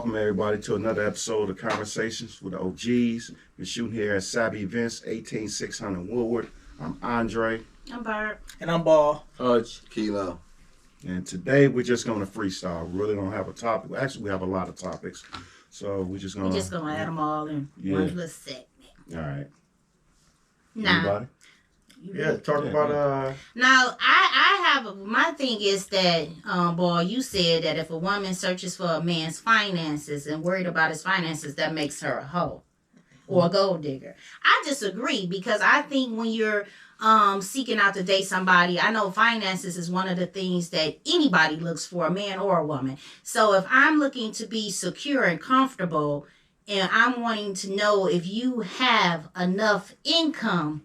welcome everybody to another episode of Conversations with the OGs. We're shooting here at Savvy Events, 18600 Woodward. I'm Andre. I'm Barb. And I'm Ball. Hutch. Kilo. And today we're just going to freestyle. We really don't have a topic. Actually, we have a lot of topics. So we're just going to add them all in one little segment. All right. Now, Anybody? Talk about Now, I have my thing is that, boy, you said that if a woman searches for a man's finances and worried about his finances, that makes her a hoe or a gold digger. I disagree because I think when you're seeking out to date somebody, I know finances is one of the things that anybody looks for, a man or a woman. So if I'm looking to be secure and comfortable, and I'm wanting to know if you have enough income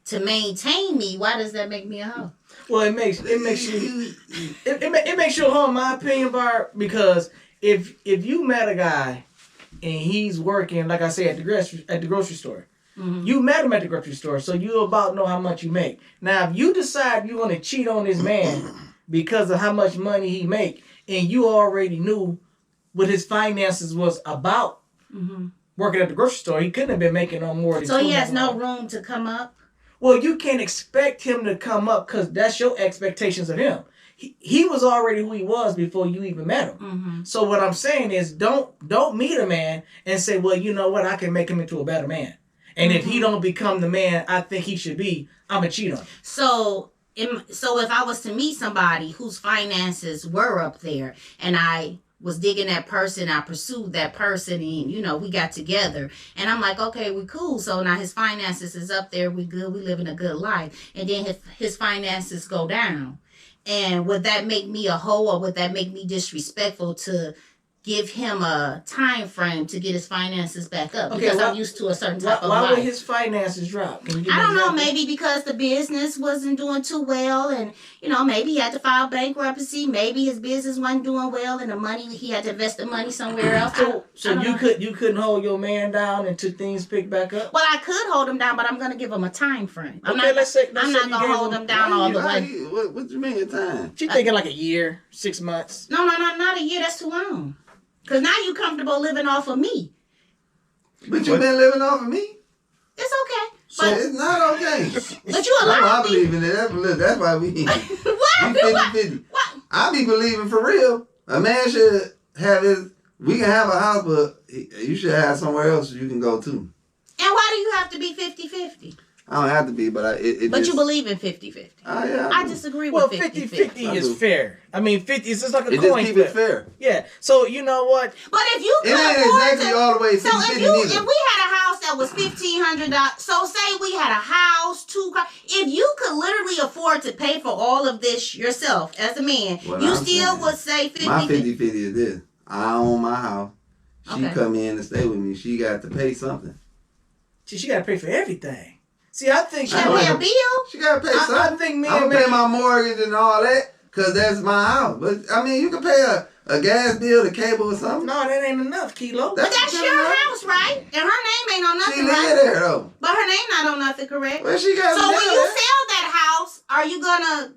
to maintain me, why does that make me a hoe? Well, it makes you it makes you a hoe in my opinion, Barb, because if you met a guy and he's working, like I say, at the grocery store. Mm-hmm. You met him at the grocery store, so you about know how much you make. Now, if you decide you're going to cheat on this man because of how much money he make, and you already knew what his finances was about, mm-hmm. working at the grocery store, he couldn't have been making no more than so he has no room to come up? Well, you can't expect him to come up because that's your expectations of him. He was already who he was before you even met him. Mm-hmm. So what I'm saying is don't meet a man and say, well, you know what, I can make him into a better man. And if he don't become the man I think he should be, I'm going to cheat on him. So if I was to meet somebody whose finances were up there and I was digging that person, I pursued that person and, we got together. And I'm like, okay, we cool. So now his finances is up there. We good. We living a good life. And then his finances go down. And would that make me a hoe or would that make me disrespectful to give him a time frame to get his finances back up? Because I'm used to a certain type of life. Why would his finances drop? I don't know. Maybe because the business wasn't doing too well, and maybe he had to file bankruptcy. Maybe his business wasn't doing well, and the money he had to invest the money somewhere else. So you couldn't hold your man down until things pick back up. Well, I could hold him down, but I'm going to give him a time frame. I'm not going to hold him down all the way. What you mean a time? She's thinking like a year, 6 months. No, not a year. That's too long. Because now you comfortable living off of me. But you've been living off of me? It's okay. So it's not okay. But you allow me. I believe in it. That's why we 50-50. What? I be believing for real. A man should have we can have a house, but you should have somewhere else you can go to. And why do you have to be 50-50? I don't have to be, but But you believe in 50-50. Yeah. I disagree with 50-50. 50-50 is fair. I mean, 50 is just like a coin just keep flip. It fair. Yeah. So you know what? But if you could ain't afford exactly all the way 50-50 so if we had a house that was $1,500, so say we had a house, 2 cars, if you could literally afford to pay for all of this yourself as a man, you still would say 50-50. My 50-50 is this. I own my house. She come in and stay with me. She got to pay something. She got to pay for everything. See, I think she got to pay a bill. She got to pay something. I think I'm gonna pay my mortgage and all that because that's my house. But I mean, you can pay a gas bill, the cable, or something. No, that ain't enough, Kilo. But that's your house, right? And her name ain't on nothing. She live there though. But her name not on nothing, correct? Well, she got. So when you sell that house, are you gonna?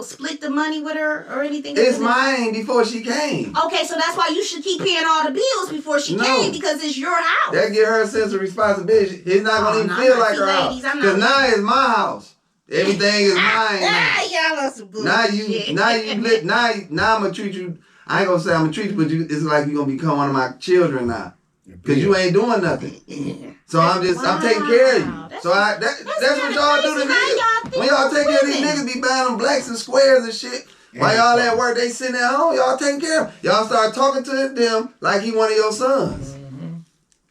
Split the money with her or anything? It's mine before she came. Okay, so that's why you should keep paying all the bills before she came because it's your house. That give her a sense of responsibility. It's not going to even feel like her house. Because now it's my house. Everything is mine. Y'all are some bullshit. Now I'm going to treat you, I ain't going to say I'm going to treat you, but it's like you're going to become one of my children now. Because you ain't doing nothing. So I'm taking care of you. That's what y'all do to niggas. When y'all take care of these niggas, be buying them blacks and squares and shit. While y'all at work, they sitting at home, y'all taking care of them. Y'all start talking to them like he one of your sons.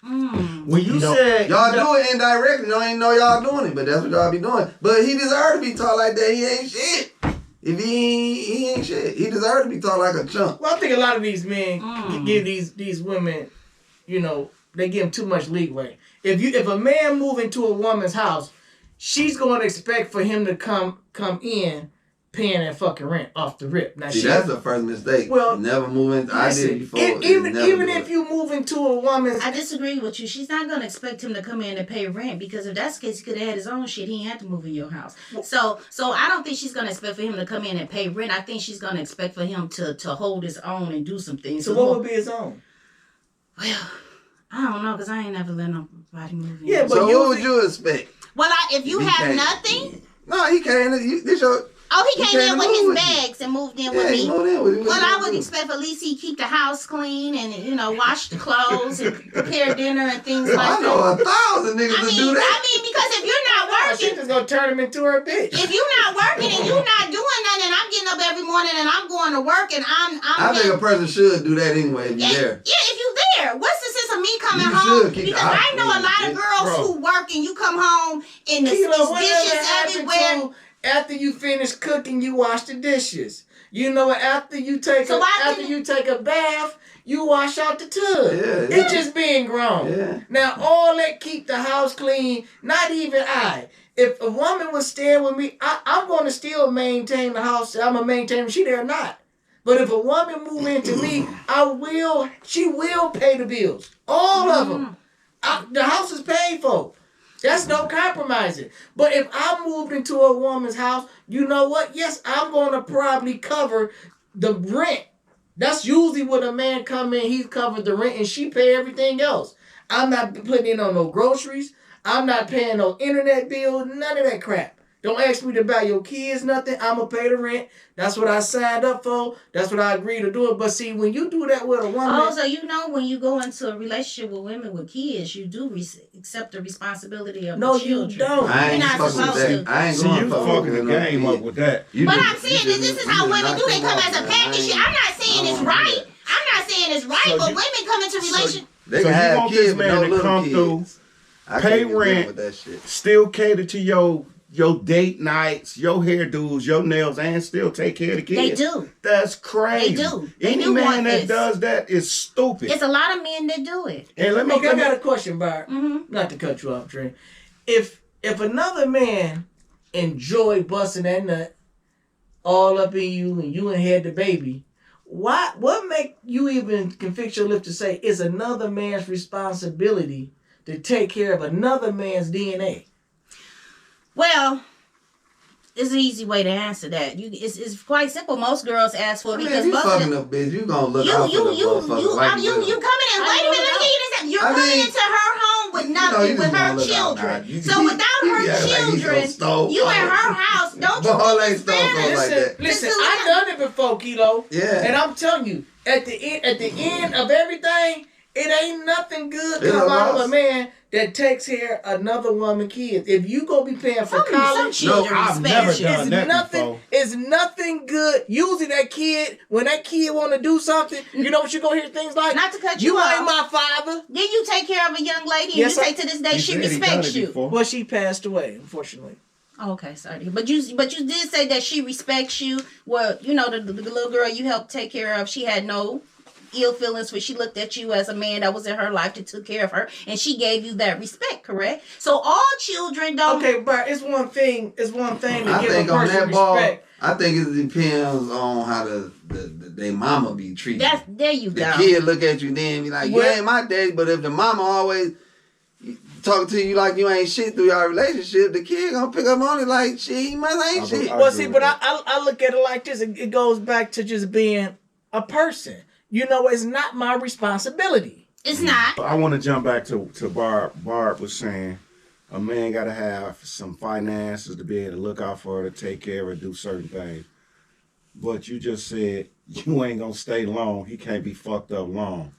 When you said y'all do it indirectly, don't even know y'all doing it, but that's what y'all be doing. But he deserve to be taught like that. He ain't shit. If he ain't shit, he deserve to be taught like a chump. Well, I think a lot of these men give these women, they give them too much leeway. If a man move into a woman's house, she's going to expect for him to come in paying that fucking rent off the rip. Now, that's the first mistake. Well, never move into. I did it before. Even if you move into a woman's, I disagree with you. She's not gonna expect him to come in and pay rent because if that's the case, he could have had his own shit. He ain't had to move in your house. So I don't think she's gonna expect for him to come in and pay rent. I think she's gonna expect for him to hold his own and do some things. So what would be his own? Well, I don't know, because I ain't never let nobody move in. Yeah, but So what would you expect? Well, if you He have can't. nothing. No, he can't. This your. Oh, he came in came with to his move with you. bags and moved in Yeah, with he me. moved in with you. Well, I would expect at least he keep the house clean and, wash the clothes and prepare dinner and things like I that. know 1,000 niggas to do that. Because if you're not She working, just gonna turn him into her bitch. if you're not working and you're not doing nothing, and I'm getting up every morning and I'm going to work and I think a person should do that anyway if you're there. Yeah, if you there, what's the sense of me coming You home? should keep Because the house I know a lot of clean, girls bro. who work and you come home and the Kilo, whatever dishes happened everywhere. to after you finish cooking, you wash the dishes. You know, after you take you take a bath, you wash out the tub. Yeah, It's just being grown. Yeah. Now, all that keep the house clean, not even I. If a woman was staying with me, I'm going to still maintain the house. I'm going to maintain if she there or not. But if a woman move into me, she will pay the bills. All of them. The house is paid for. That's no compromising. But if I moved into a woman's house, you know what? Yes, I'm going to probably cover the rent. That's usually when a man come in, he's covered the rent and she pay everything else. I'm not putting in on no groceries. I'm not paying no internet bill, none of that crap. Don't ask me to buy your kids nothing. I'm going to pay the rent. That's what I signed up for. That's what I agreed to do. But see, when you do that with a woman... Oh, so when you go into a relationship with women with kids, you do accept the responsibility of the children. You don't. I ain't You're not fucking with supposed that. I ain't See, going you to fucking the game up with that. But I'm saying that this is how women do. They come as a package. I'm not saying it's right. I'm not saying it's right, but women come into relationships. They So can you have want kids this with man no to little come kids. through, I pay can't get down rent, with that shit. still cater to your date nights, your hairdos, your nails, and still take care of the kids. They do. That's crazy. They do. They Any do man want that this. does that is stupid. It's a lot of men that do it. And let me Okay, I got a question, Bart. Mm-hmm. Not to cut you off, Trey. If another man enjoy busting that nut all up in you and you ain't had the baby, what make you even can fix your lip to say it's another man's responsibility to take care of another man's DNA? Well, it's an easy way to answer that. It's quite simple. Most girls ask for it because you most of fucking them. a bitch. You gonna look out for the motherfucker like You coming in. Wait a minute. Let me get this. You're coming into her home with nothing, with her children. So without her children, you in her house. Don't you Ball think ain't it's stone fair? cold like that. Listen, I've done it before, Kilo. Yeah. And I'm telling you, at the end of everything, it ain't nothing good It's come a out of loss. a man that takes care of another woman's kids. If you gonna be paying for Some college, children I've respect never you. done it's that nothing. before. It's nothing good. Usually that kid, when that kid want to do something, you know what you gonna hear things like? Not to cut you you ain't off. my father. Then you take care of a young lady and Yes, you I- say to this day He she said he done respects it you. before. Well, she passed away, unfortunately. Okay, sorry. But you did say that she respects you. Well, the little girl you helped take care of, she had no ill feelings when she looked at you as a man that was in her life that took care of her, and she gave you that respect, correct? So all children don't. Okay, but it's one thing. It's one thing to I give a think on person that ball, respect. I think it depends on how they mama be treated. There you The go. kid look at you then be like, you Well- ain't my daddy. But if the mama always talking to you like you ain't shit through your relationship, the kid gonna pick up on it like shit, he must ain't shit. Well, see, but I look at it like this. It goes back to just being a person. It's not my responsibility. It's not. I want to jump back to Barb. Barb was saying a man got to have some finances to be able to look out for her, to take care of her, do certain things. But you just said you ain't going to stay long. He can't be fucked up long.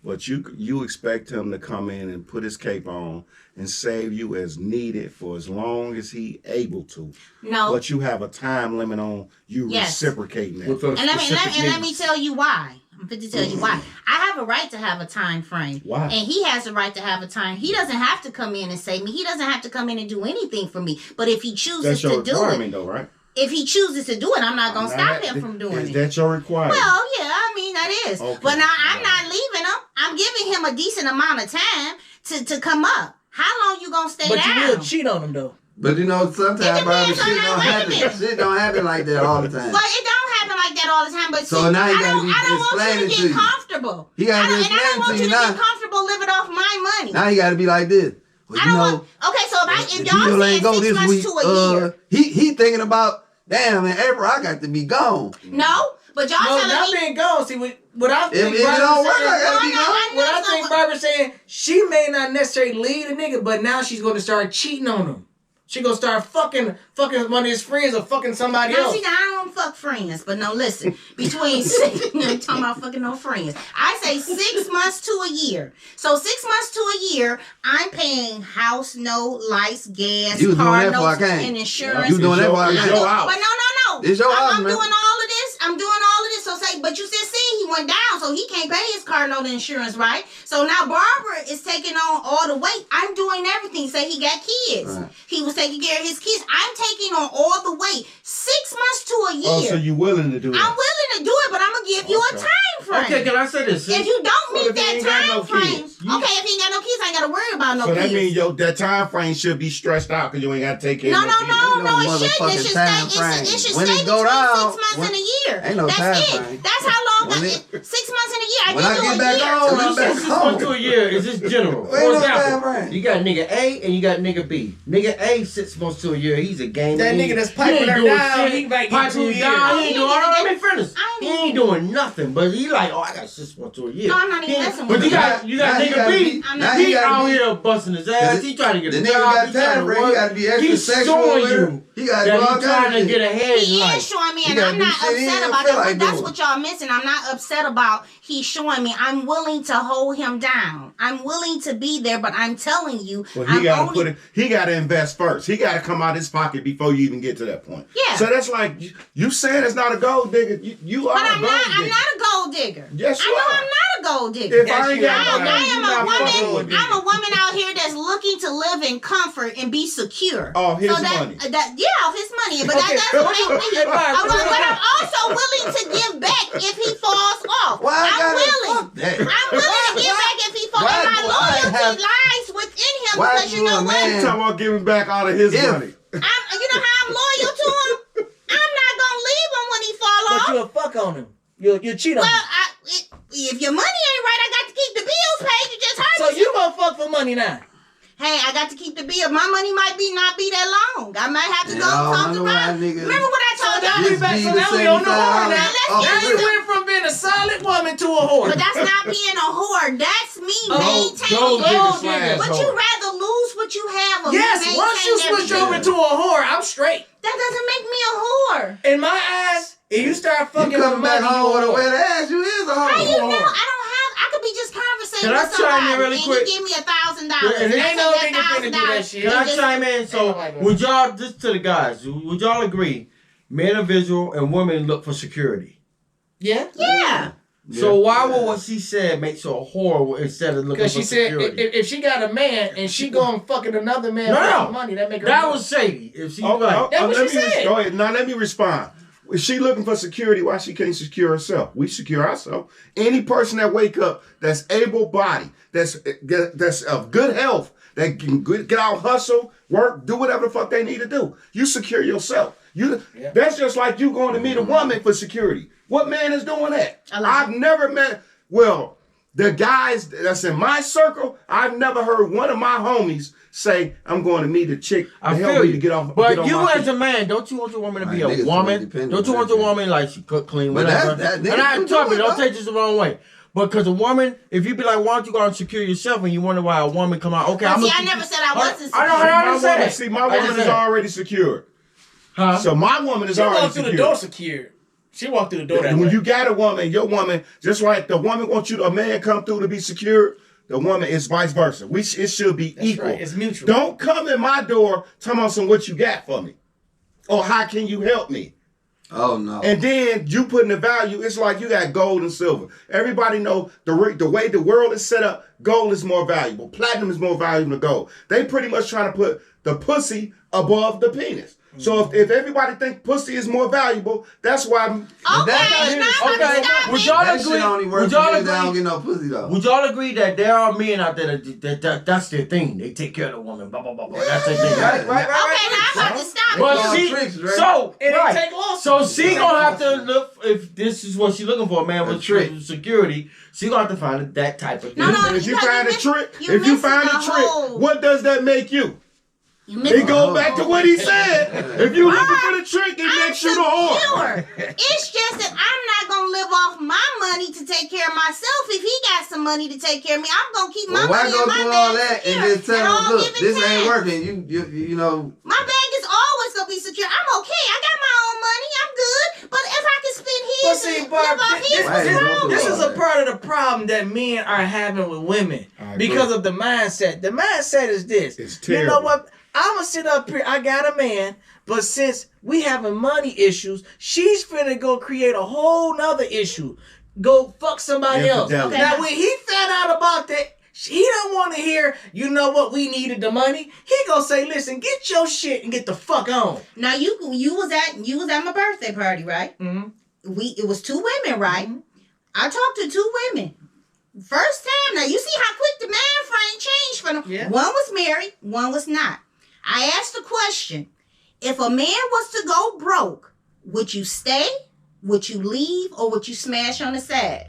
But you expect him to come in and put his cape on and save you as needed for as long as he able to. No. But you have a time limit on you Yes. reciprocating that. And let me tell you why. I'm fit to tell you why. I have a right to have a time frame. Why? And he has a right to have a time. He doesn't have to come in and save me. He doesn't have to come in and do anything for me. But if he chooses That's your to do requirement, it, though, right? if he chooses to do it, I'm not going to stop him from doing Is it. that your requirement? Well, yeah, I mean, that is. Okay. But now I'm not leaving him. I'm giving him a decent amount of time to come up. How long you going to stay But down? you will cheat on him, though. But sometimes It probably depends on shit that. don't Wait a happen. minute. Shit don't happen like that all the time. Well, it don't happen like that all the time. But So see, now you I gotta be don't want you explaining to to get you. comfortable. He gotta be And I don't explaining want to you you to now. get comfortable living off my money. Now you gotta be like this. Well, I you don't know, want. Okay, so if the y'all deal saying ain't go 6 this months week. to a year, He thinking about, damn, in April I got to be gone. no. But y'all No, telling not me being gone. See, what I think If it don't work, I gotta be gone. what I think Barbara's saying, she may not necessarily lead a nigga, but now she's going to start cheating on him. She gonna start fucking one of his friends or fucking somebody now, else. see, I don't fuck friends, but no, listen. Between six, you talking about fucking no friends. I say 6 months to a year. So 6 months to a year, I'm paying house note, lights, gas, You car doing that for I notes, can't. and insurance. You doing that for I It's can't. your house. But no. It's your house, I'm man. doing all of this. I'm doing all of this. So say, but you said, see, he went down, so he can't pay his car note and insurance, right? So now Barbara is taking on all the weight. I'm doing everything. Say he got kids. Right. He was taking care of his kids. I'm taking on all the weight. 6 months to a year. Oh, so you willing to do that? I'm willing to do it, but I'm gonna give you a time frame. Okay, can I say this? If you don't meet What if he that ain't got time no frame, kids? okay, if he ain't got no kids, I ain't gotta worry about no So kids. that means that time frame should be stretched out because you ain't got to take care No, of no kids. it shouldn't. It should time stay. frame. It should When stay it go between down, 6 months and a year. ain't no That's time it. frame. That's how long. When 6 months in a year. when I give you get a back year. home, So I'm you said back 6 months to home. a year. Is this general? Ain't For no example, time frame. you got nigga A and you got nigga B. Nigga A 6 months to a year. He's a game. That nigga that's piping her down, he might get piping 2 you years. down. He ain't doing. I I mean, friends. I He ain't ain't doing nothing. But he like, oh, I got 6 months to a year. No, I'm not even He ain't- messing But with you him. got Now he nigga gotta B. be- now He he gotta out be- here busting his ass. He trying to get The a nigga job. got He trying time to frame. He work. got to be extra He's sexual showing with her. you He got to that do all he trying kinds to of get shit. ahead in He life. is showing me, You and gotta I'm do not shit he upset don't about feel that. like That's doing. what y'all missing. I'm not upset about he's showing me. I'm willing to hold him down. I'm willing to be there, but I'm telling you, Well, he I'm got to only- put it. He got to invest first. He got to come out his pocket before you even get to that point. Yeah. So that's like you saying it's not a gold digger. You are But a I'm gold not. digger. I'm not a gold digger. Yes, you I know are. I'm not a gold digger. If I ain't got no money, I you am not a fucking woman. with me. I'm a woman out here that's looking to live in comfort and be secure. Off his so that, money. Off his money. But Okay. that's what makes me. Hey, Barb, But I'm also willing to give back if he falls off. Why I I'm gotta willing. fuck that? I'm willing to give back if he falls. Why And my do I loyalty have- lies within him Why because you you know a what? man? Talking about giving back all of his If- money. You know how I'm loyal to him. I'm not gonna leave him when he fall But off. you'll fuck on him. You'll cheat on Well, him. if your money ain't right, I got to keep the bills paid. You just heard So me. you gonna fuck for money now? Hey, I got to keep the bill. My money might not be that long. I might have to go Yeah, talk I to know why Rob. niggas- Remember what I told now y'all? we Just back. be So the now we on the whore 75 now. Let's off Now get you the went from being a solid woman to a whore. But that's not being a whore. That's me Gold maintaining. digger Gold slash digger. But whore. you rather lose what you have or Yes, me once you maintain switch everything. over to a whore, I'm straight. That doesn't make me a whore. In my eyes, if you start fucking You with come back money, home with a you a wet whore. ass, you is a How you know? hoe. I could be just conversating Can I with chime in somebody really and quick? he give me $1,000. Yeah, and and I ain't no take nigga finna do that $1,000 shit. Can I and just- chime in? So, would y'all, just to the guys, would y'all agree, men are visual and women look for security? Yeah. Yeah. So why would what she said make her a whore instead of looking Because for she said security? if she got a man and she going fucking another man No, for no. some money, that make her that a whore. was shady. If she Oh, like, That's what let she me said. go ahead. Now let me respond. Is she looking for security? Why she can't secure herself? We secure ourselves. Any person that wake up that's able-bodied, that's of good health, that can get out, hustle, work, do whatever the fuck they need to do. You secure yourself. That's just like you going to meet a woman for security. What man is doing that? I've never met. Well, the guys that's in my circle, I've never heard one of my homies say, "I'm going to meet a chick to I help feel me you. to get off." But get on you my as feet." a man, don't you want your woman to be Right, a niggas so woman? independent Don't you with want that your shit. woman like she cook, clean, But whatever? that And I niggas tell me, do it, don't though. take this the wrong way. But because a woman, if you be like, why don't you go and secure yourself, and you wonder why a woman come out, okay, But I'm see, gonna I never said I wasn't I know, secure. I My didn't say woman, that. see, my I woman didn't is say that. already secured. Huh? So my woman is She already walked through the secured. door secured. She walked through the door that When way. you got a woman, your woman, just like the woman wants you, a man come through to be secured, the woman is vice versa. It should be That's equal. right. It's mutual. Don't come in my door talking about some what you got for me. Or how can you help me? Oh no. And then you putting the value, it's like you got gold and silver. Everybody know the way the world is set up, gold is more valuable. Platinum is more valuable than gold. They pretty much trying to put the pussy above the penis. So if everybody think pussy is more valuable, that's why. Okay, now I'm gonna stop Would it. y'all That agree? shit only works Would for y'all niggas that don't agree? get no pussy though. Would y'all agree that there are men out there that's their thing? They take care of the woman. Blah blah blah blah. That's their thing. Right. Okay, now I'm about to stop They But call it. she, tricks, right? so It ain't right. take losses. So she gonna have to look if this is what she's looking for, a man A with trick. security. She gonna have to find that type of thing. No, no. If you because find a you trick, miss- if you missing find a the trick, whole- what does that make you? It goes back to what he said. If you looking for the trick, it makes you the whore. Secure. It's just that I'm not gonna live off my money to take care of myself. If he got some money to take care of me, I'm gonna keep my Why money go in my through bag all that and secure just tell at all them, look, given this ain't time. working. You know. My bag is always gonna be secure. I'm okay. I got my own money. I'm good. But if I can spend his and live off his, what's wrong this with is it? a part of the problem that men are having with women I agree. because of the mindset. The mindset is this. It's You know terrible. what? I'm going to sit up here. I got a man, but since we having money issues, she's finna go create a whole nother issue. Go fuck somebody else. Infidelity. Okay. Now, when he found out about that, he don't want to hear, you know what, we needed the money. He gonna say, listen, get your shit and get the fuck on. Now you was at my birthday party, right? Mm-hmm. It was 2 women, right? I talked to 2 women. First time. Now you see how quick the man frame changed for them. Yeah. One was married, one was not. I asked the question: if a man was to go broke, would you stay? Would you leave? Or would you smash on the side?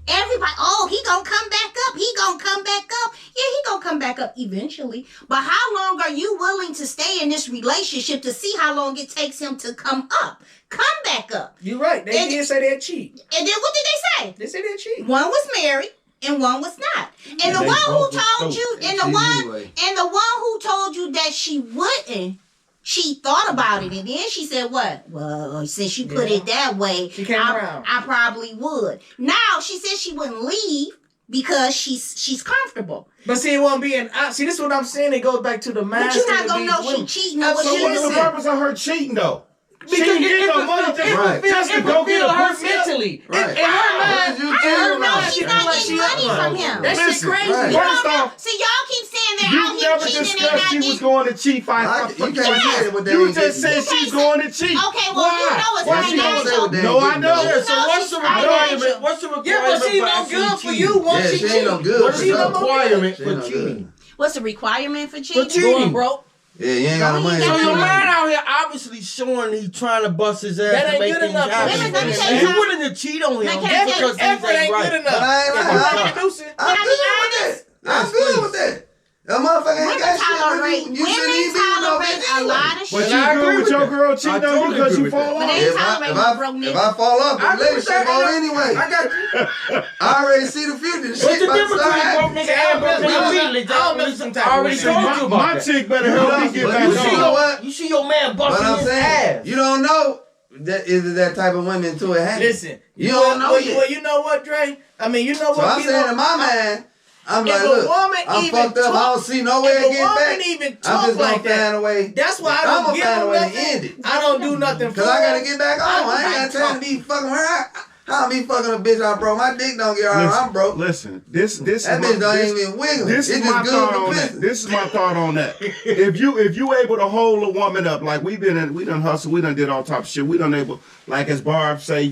Everybody, oh, he gonna come back up. He gonna come back up. Yeah, he gonna come back up eventually. But how long are you willing to stay in this relationship to see how long it takes him to come up? Come back up. You're right. They And- did say they'd cheat. And then what did they say? They said they'd cheat. One was married and one was not. And the They one who both was told dope. you, They and the cheated one anyway. and the one who told you that she wouldn't, she thought about it and then she said, what? Well, since you put Yeah. it that way, She came around. I probably would. Now she said she wouldn't leave because she's comfortable. But see, it won't be an see. This is what I'm saying. It goes back to the mindset. But you're not of gonna these know she women. cheating or what So she what's the doing. purpose of her cheating though? She Because ain't getting no money just Right. just to it go would get feel a her pussy up. mentally. Right. In her mind, you in her cheating mind, on? She's she not feel like getting she money up. from him. That shit Listen, crazy. right. You First don't know. off, See, y'all keep saying they're You out here never cheating and discussed not she was getting. going to cheat. You can't say what they You ain't just getting. said she's going to cheat. Okay, well, you Why? know it's Why Why she she don't say financial. what they No, ain't I getting, know. though? Yeah, so know what's she's the financial. requirement? What's the requirement Yeah, but she for no actually good for cheating? you once Yeah, she she ain't no cheat. good What for is the sure. requirement She for ain't no cheating? good. What's the requirement for For cheating? cheating. Going broke. Yeah, you ain't got no money. So So Yeah. your man out here obviously showing he trying to bust his ass That to ain't make good things enough. happen. Women, let me tell And you you willing to cheat on him Now, can I just tell you- because things Effort ain't ain't good right. enough. But I ain't If lying. you ain't producing, I'm Can I be good with honest? that. I'm good with that. That motherfucker ain't Women got shit. tolerate You shouldn't even be with no tolerate bitch a anyway. lot of But shit. And you I agree good with with your that. girl I cheating on totally you because agree you with fall But off? they If tolerate no broke I nigga. fall off, the I agree with relationship that. over anyway. I got you. I already see the future. The What's shit the about to difference start between broke happening. nigga and broke nigga immediately? I don't know some type I of already way. told you about My that. chick better help me get But back you You see see on. know what? you see your man But busting I'm his saying, ass. you don't know that is that type of women to it happening. listen. You don't know well, yet. well, you know what, Dre? I mean, you know So what? I'm you saying know, in my mind, I'm if like, a look, woman I'm even fucked up. I talk- don't see no way if to a get woman back. even I'm talk just gonna like that, find a way. that's why I I'm don't gonna give find a them way to nothing. end it. I don't do nothing for Cause I gotta her. get back on. I ain't got time to be fucking her. How me fucking a bitch I broke? My dick don't get hard. I'm broke. Listen, this That is bitch my, don't this, even wiggle. this It's is just my good thought for on business. that. This is my thought on that. If you able to hold a woman up, like we done hustle, we done did all type of shit. We done able, like as Barb say,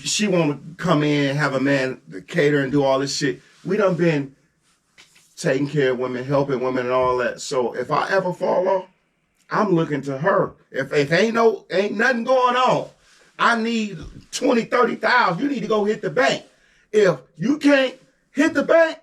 she want to come in, have a man to cater and do all this shit. We done been taking care of women, helping women and all that. So if I ever fall off, I'm looking to her. If ain't nothing going on, I need 20, 30,000. You need to go hit the bank. If you can't hit the bank,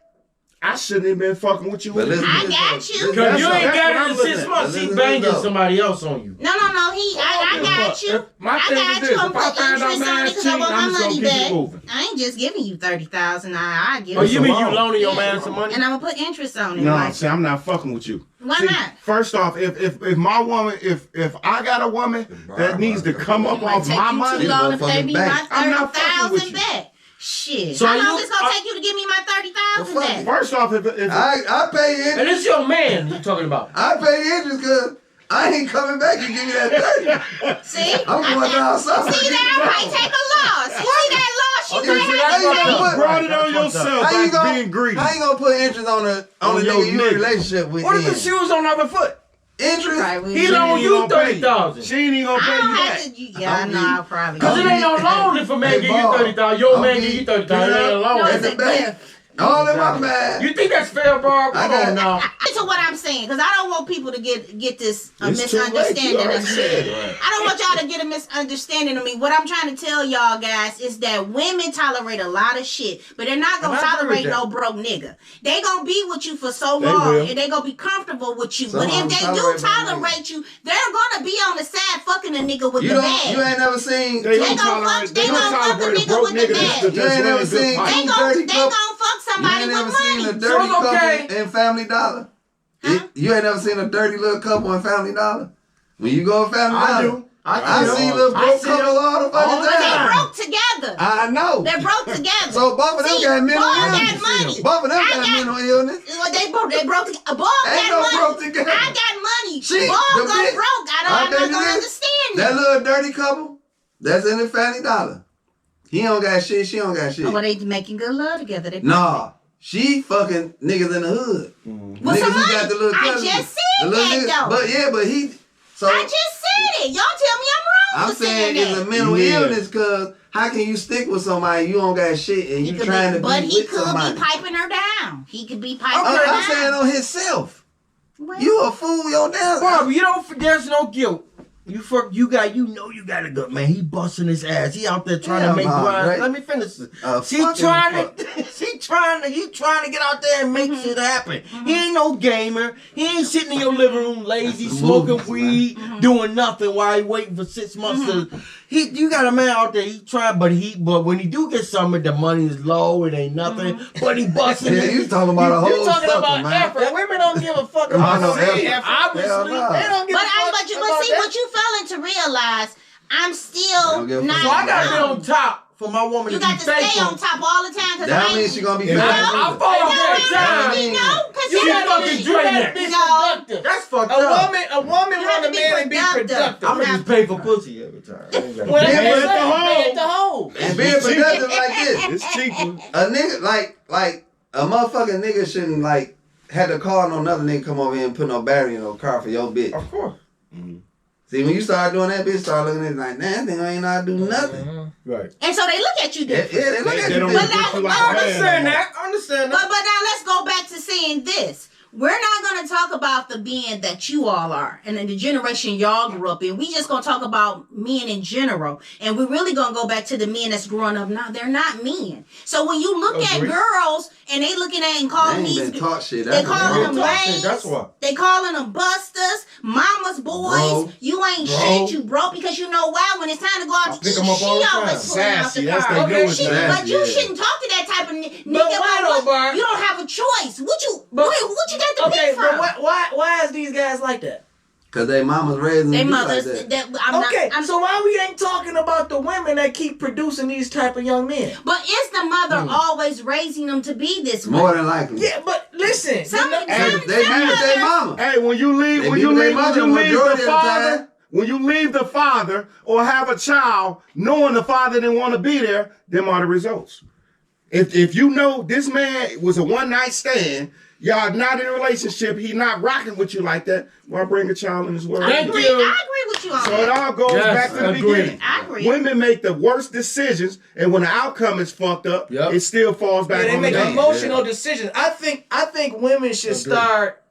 I shouldn't have been fucking with you. But listen, I listen, got listen, you. listen, Cause you That's ain't what got I'm it in looking 6 at. months. She Listen, banging listen. somebody else on you. No, I got you. My I thing is got this, you. I'm if I putting find out interest on man's it because I cheating, want my I'm just gonna money keep it back. moving. I ain't just giving you 30,000. I give Oh, you. you mean you long. loaning your Yeah. man some money? And I'm gonna put interest on it. No, like, see, I'm not fucking with you. Why See, not? First off, if my woman, if I got a woman that needs to come up it might off take my you money, too long to pay motherfucking me bank. I'm my not fucking with 30,000 you. back. Shit. So How long you- is it gonna take you to give me my 30,000 Well, fuck back? it. first off, if I pay And interest. it's your man you talking about. I pay interest because I ain't coming back. You give me that 30. See? I'm going down south. See that? I might take a loss. You see that loss? You Okay, might so have that's to fucked pay. up. brought it on That's fucked up. yourself How you by gonna being greedy. How you gonna put interest on the On nigga your you in nigga. a relationship with? What if the then? shoes on the other foot? Interest? Right, we- He She loaned ain't you gonna pay 30,000. She ain't even gonna I pay don't you have back. to. Yeah, no, I probably. Cause it ain't no loan if a man Hey, give you Bob, 30,000. Your I'm man getting- give you 30,000. It ain't a No, loan. it's At a the bank. gift. All in my bag. You think that's fair, Barb? Come on now. To what I'm saying, because I don't want people to get this It's too late. You misunderstanding already of said me. it, right. I don't want y'all to get a misunderstanding of me. What I'm trying to tell y'all guys is that women tolerate a lot of shit, but they're not gonna And I agree tolerate with that. no broke nigga. They gonna be with you for so They long, will. and they gonna be comfortable with you. Some But of if them they tolerate do broke tolerate you, they're gonna be on the side fucking a nigga with You the don't. bag. You ain't never seen. They They don't gonna tolerate. fuck- They they don't gonna fuck a tolerate a nigga broke with the nigga bag. that's You ain't never running good seen- pipe. They Two gonna dirty fuck You somebody ain't with never seen a money. dirty So it's okay. couple in Family Dollar. Huh? You ain't never seen a dirty little couple in Family Dollar. When you go to Family I Dollar, do. I do. see little I broke see couples them all the all fucking the But they time. broke together. I know. They're broke together. So both of them See, got mental Boy got illness. money. Both of them I got got- mental illness. Well, they broke. A boy Ain't got no money. broke together. I got money. She- Boy the go bitch- broke. I'm I not bet you gonna this. understand That it. little dirty couple that's in the Family Dollar. He don't got shit. She don't got shit. Oh, well, they making good love together. They Nah, she fucking niggas in the hood. Well, Niggas somebody- who got the little I cousins. just said The little that, niggas- though. But yeah, but he. So I just said it. Y'all tell me I'm wrong I'm for saying saying it's a that. mental Yeah. illness because how can you stick with somebody you don't got shit and He you could trying be, to but be he with could somebody? be piping her down. He could be piping I'm, her I'm saying down. on himself. Well, You a fool your damn. Barb, you don't. There's no guilt. You got a good man. He busting his ass. He out there trying Hell to make nah, grind. right? Let me finish this. He Fucking trying fuck. to get out there and make shit happen. He ain't no gamer. He ain't sitting in your living room lazy, That's the smoking moves, weed, doing nothing while he waiting for 6 months to. You got a man out there. He trying, but when he do get something, the money is low. It ain't nothing. But he busting. Yeah, it. you talking about a whole You talking sucker, about man. effort. Women don't give a fuck I about know no effort. effort. Obviously, Hell nah. They don't give But a fuck but about see that. what you failing to realize. I'm Don't still give a not. fuck. So I gotta be dumb. on top for my woman You to got be to stay faithful. on top all the time because That I means she gonna be Yeah. faithful. I fall off every time. because You you gotta gotta be be. draining. be No. productive. That's fucked A up. woman You want have a to be man and be productive. productive. I'm gonna just pay for pussy every time. I ain't gotta- Well, that's Yeah, what at the I'm saying. hole. At the hole. And being productive like this. It's cheaper. A nigga like a motherfucking nigga shouldn't like had to call no another nigga come over here and put no battery in no car for your bitch. Of course. See, when you start doing that, bitch start looking at it like, nah, that thing ain't not do nothing. Right. And so they look at you Yeah, different. they look They at you don't different. look at you like I a man Understand no more. that. Understand But that. now let's go back to saying this. We're not going to talk about the being that you all are and in the generation y'all grew up in. We just going to talk about men in general. And we're really going to go back to the men that's growing up now. They're not men. So when you look at Agree. girls and they looking at and They calling ain't these... been taught shit. They That's calling wrong. them Real talk shit, lames. that's what. They calling them busters, mama's boys. Bro. You ain't Bro. shit, you broke, because you know why? When it's time to go out I to pick eat, 'em up she all the time. always pulling out Sassy, the that's car. they Okay, do She, it. but you yeah. shouldn't talk to that type of nigga. why though, Barb? You don't have a choice. What you got to Okay, pick from? but why is these guys like that? Cause they mamas raising They them mothers. like that. So why we ain't talking about the women that keep producing these type of young men? But is the mother always raising them to be this way? More than likely. Yeah, but listen. Some- you know- Hey, some- they be with their mama. Hey, when you leave, They when be you with their leave, when mother you the leave majority the of the father, time. when you leave the father or have a child, knowing the father didn't want to be there, them are the results. If you know this man was a one night stand, y'all not in a relationship, he not rocking with you like that, why bring a child in this world? I Thank agree. you. I agree with you on So it that. all goes Yes, back to the agreed. beginning. I agree. Women make the worst decisions, and when the outcome is fucked up, Yep. it still falls back Yeah, they on make the man. emotional decisions. I think women should Agreed. start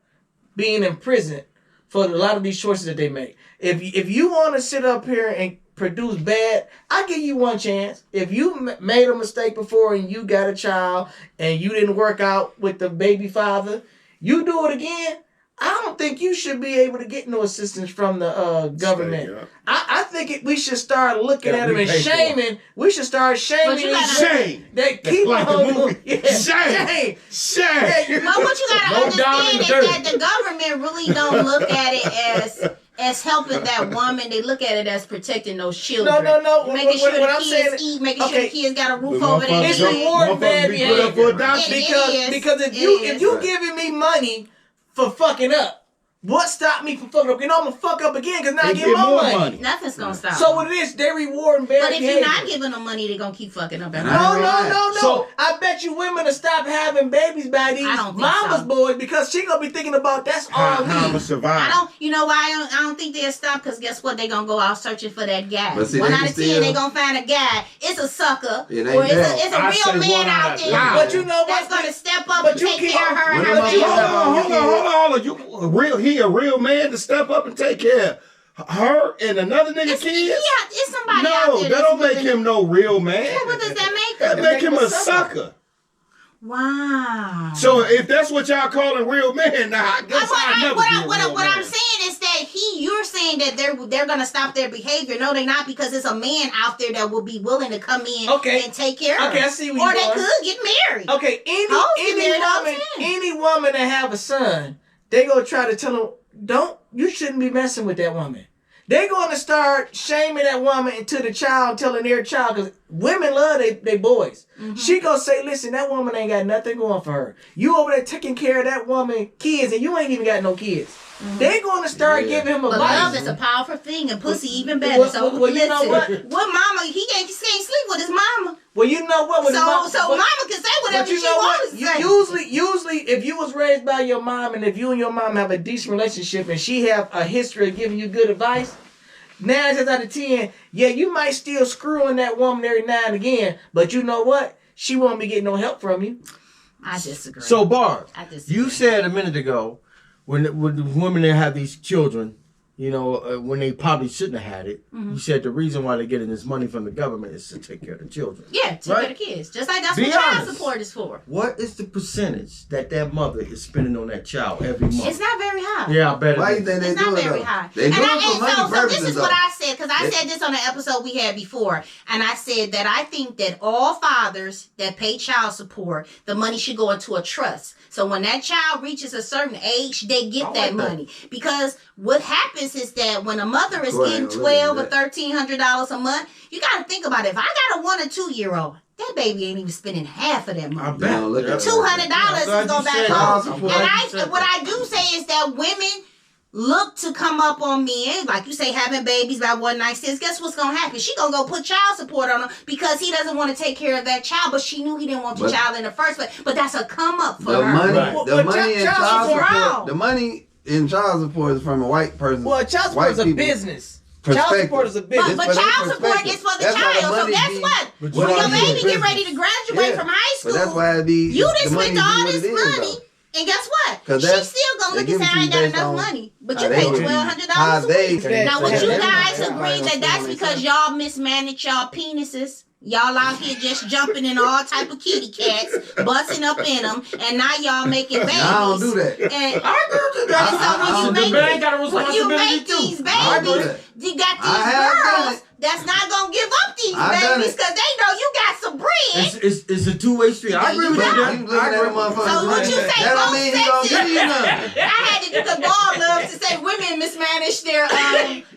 being in prison for a lot of these choices that they make. If you want to sit up here and produce bad, I give you one chance. If you made a mistake before and you got a child and you didn't work out with the baby father, you do it again. I don't think you should be able to get no assistance from the government. Straight up. I think we should start looking Gotta at them be and paid for. shaming. We should start shaming. But you gotta- these- Shame. That keep like the on movie. Yeah, Shame. Shame. But what you gotta No down in understand is the dirt. that the government really don't look at it as helping that woman. They look at it as protecting those children. No. Making sure What the I'm kids saying- eat, making sure okay. the kids got a roof The over their motherfuckers It's head. don't- reward bad motherfuckers be put up for behavior. adoption. It is. Because if It you is. if you giving me money for fucking up, What stopped me from fucking up? You know I'm gonna fuck up again because now I They get more money. Nothing's gonna stop. So them. what it is, they rewarding bad But if behavior. you're not giving them money, they're gonna keep fucking up. No. So- I bet you women will stop having babies by these I don't think mama's so. boys because she gonna be thinking about that's all How I'ma me. survive? You know why I don't think they'll stop? Because guess what? They're gonna go out searching for that guy. But see, 1 they out can of 10, still- they gonna find a guy. It's a sucker. It ain't Or it's that. a I say real man 1 out out of there. 10. But you know that's what? gonna step up But and you take keep- care of her and When her them baby. Hold on. He a real man to step up and take care of her and another nigga It's, kids? yeah, it's somebody out No, there that that's don't make willing- him no real man. Yeah, what does that make That him? make him a sucker. Wow. So if that's what y'all calling real man, now I guess I'll never be a real What I'm man. saying is that you're saying that they're gonna stop their behavior. No, they're not, because it's a man out there that will be willing to come in and take care of Okay, them. I see where Or you they going. could get married. Okay, Hoes get married all the time. any woman that have a son, they gonna try to tell them, you shouldn't be messing with that woman. They're going to start shaming that woman into the child, telling their child, because women love they boys. Mm-hmm. She going to say, listen, that woman ain't got nothing going for her. You over there taking care of that woman kids, and you ain't even got no kids. Mm-hmm. They're going to start giving him But love advice. is a powerful thing, and pussy even better. Well, So well, you listen, know what? mama, he can't sleep with his mama. Well, you know what? When So mama can say whatever but you she know wants what? to say. Usually, if you was raised by your mom, and if you and your mom have a decent relationship, and she have a history of giving you good advice, 9 times out of 10, yeah, you might still screwing that woman every now and again, but you know what? She won't be getting no help from you. I disagree. So, Barb, I disagree. you said a minute ago when the women that have these children, you know, when they probably shouldn't have had it, Mm-hmm. you said the reason why they're getting this money from the government is to take care of the children. Yeah, take care of the kids. Just like that's Be what child honest. support is for. What is the percentage that mother is spending on that child every month? It's not very high. Yeah, I bet Why it you is. think they It's do not it very though? high. They do it for So money this purposes is though. what I said, because I said this on the episode we had before, and I said that I think that all fathers that pay child support, the money should go into a trust. So when that child reaches a certain age, they get that money. Because what happens is that when a mother is Boy, getting look at $1,200 or that. $1,300 a month, you got to think about it. If I got a 1 or 2-year-old, that baby ain't even spending half of that money. I bet. No, look at $200 that. is glad going you back said child home. support. And what I do say is that women look to come up on men, like you say, having babies by one night stands. Guess what's gonna happen? She gonna go put child support on him because he doesn't want to take care of that child, but she knew he didn't want the But- child in the first place. But that's a come up for The her. money, Right. Well, the money in child child support- support, the money in child support is from a white person. Well, child support white is a people business. Child perspective. support is a business. But for their child support perspective. is for the That's why the child. So money guess be- what? But When you your are baby in get ready to graduate from high school, But that's why it be. you the done money spent be all what this it is, money. though. And guess what? 'Cause She's that's- still gonna they look give and it say, to I you ain't got based enough on money. But how you they pay treat you. $1,200 How a they week. treat Now, you. would you Yeah, guys yeah, agree yeah. that that's because y'all mismanage y'all penises? Y'all out here just jumping in all type of kitty cats, busting up in them, and now y'all making babies. I don't do that. And I agree with you. That's And so when you the man make got a when you responsibility make too. these I do babies, that. you got I these have done girls it. that's not gonna give up these I done babies it. because they know you got some bread. It's a two-way street. I agree with Yeah. you. You There. looking at I a agree. motherfucker. So what you say, that don't mean he gonna give you nothing. I had to do because Ball loves to say women mismanage their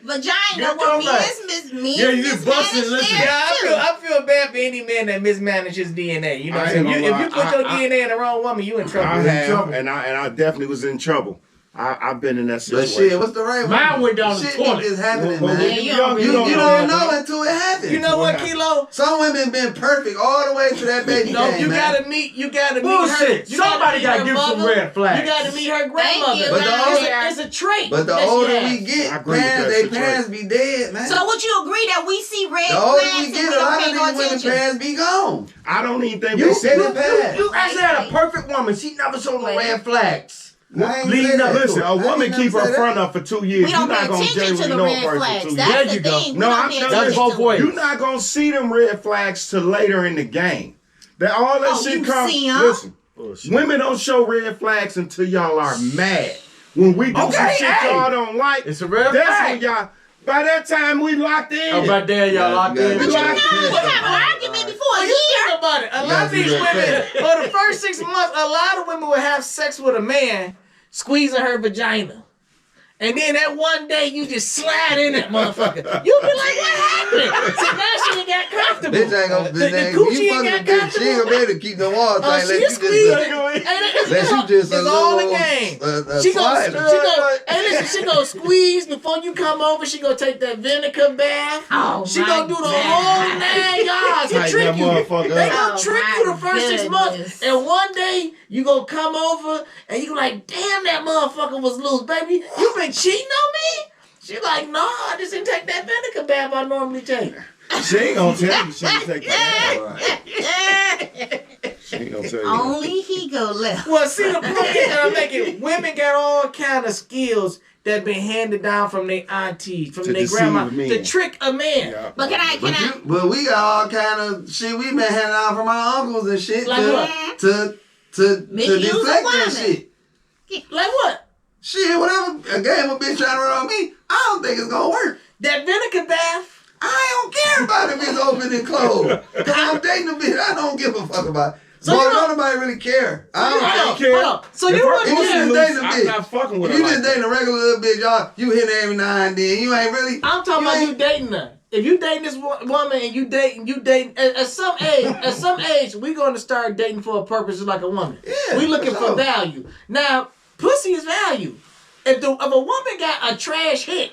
vagina. You're Well, talking about- men Yeah, you just busting, mismanage listen. theirs Yeah, I too. feel bad for any man that mismanages DNA. You know what I'm saying? I ain't If gonna you put lie. your DNA in the wrong woman, you in trouble. I You in have, trouble. and I definitely was in trouble. I've been in that But situation. shit, what's the right Mine one? went down the Shit toilet. is happening, Well, man. when you you don't young, really You don't know until it happens. You know what, What Kilo? Some women been perfect all the way to that baby No, game, you man. gotta meet her. Bullshit. You Somebody meet gotta her give some mother. red flags. You gotta meet her Thank grandmother. you. But the Now, older- there. It's a trait. But the that she older has. we I get, agree with parents, that they situation. parents be dead, man. So would you agree that we see red The older flags we and get, we a don't lot pay of no these women attention? parents be gone. I don't even think You we said it bad. You actually had a perfect woman. She never showed no Wait. red flags. I ain't Leading say up that. Listen, a I woman ain't keep never her say front that. up for 2 years. We don't You're pay not gonna attention genuinely to the know a red person flags. 2 years. That's There the you go. thing. We No, don't I'm pay telling That's attention both to ways. You're not gonna see them red flags till later in the game. That all that Oh, shit you comes. see 'em? Listen, Bullshit. women don't show red flags until y'all are mad. When we do some Okay, shit hey. y'all don't like, It's a red that's flag. when y'all. By that time we locked in. Oh, right there, y'all Yeah, locked you in. But you gotta know, be we like, have an argument before a Well, you year. think about it. A lot gotta of be these that women, fast. for the first 6 months, a lot of women will have sex with a man, squeezing her vagina. And then that one day, you just slide in that motherfucker. You'll be like, what happened? So now she ain't got comfortable. Bitch ain't gonna, The bitch ain't, coochie you ain't fucking got bitch, she ain't gonna be able to keep the walls tight. she Let you just squeezed. suck. boy. Unless you just it's all a game. She gonna squeeze before you come over. She gonna take that vinegar bath. Oh, She gonna do the whole 9 yards to trick you. They gonna trick you the first 6 months, and one day you gonna come over and you like, damn, that motherfucker was loose, baby. You been cheating on me? She like, no, I just didn't take that vinegar bath I normally take. She ain't gonna tell you she didn't take that. She ain't gonna tell you. Only he go left. Well, see, the point that I'm making, women got all kind of skills that been handed down from their aunties, from their grandma, to trick a man. Yeah. But But we got all kind of shit we been handing out from our uncles and shit Like what? to Misuse a deflect woman. that shit. Like what? Shit, whatever a game of bitch trying to run on me, I don't think it's gonna work. That vinegar bath. I don't care about if it's open and closed. Cause I'm dating a bitch, I don't give a fuck about it. So Boy, you don't- nobody really care. I don't care. Hold on. So If you her wouldn't pussy care. is dating a I'm bitch. not fucking with If her you just like dating a regular little bitch, y'all, you hit her every now and then. You ain't really. I'm talking about you dating her. If you dating this woman and you dating at some age, we gonna start dating for a purpose like a woman. Yeah, We looking for for sure. value. Now, pussy is value. If a woman got a trash hit,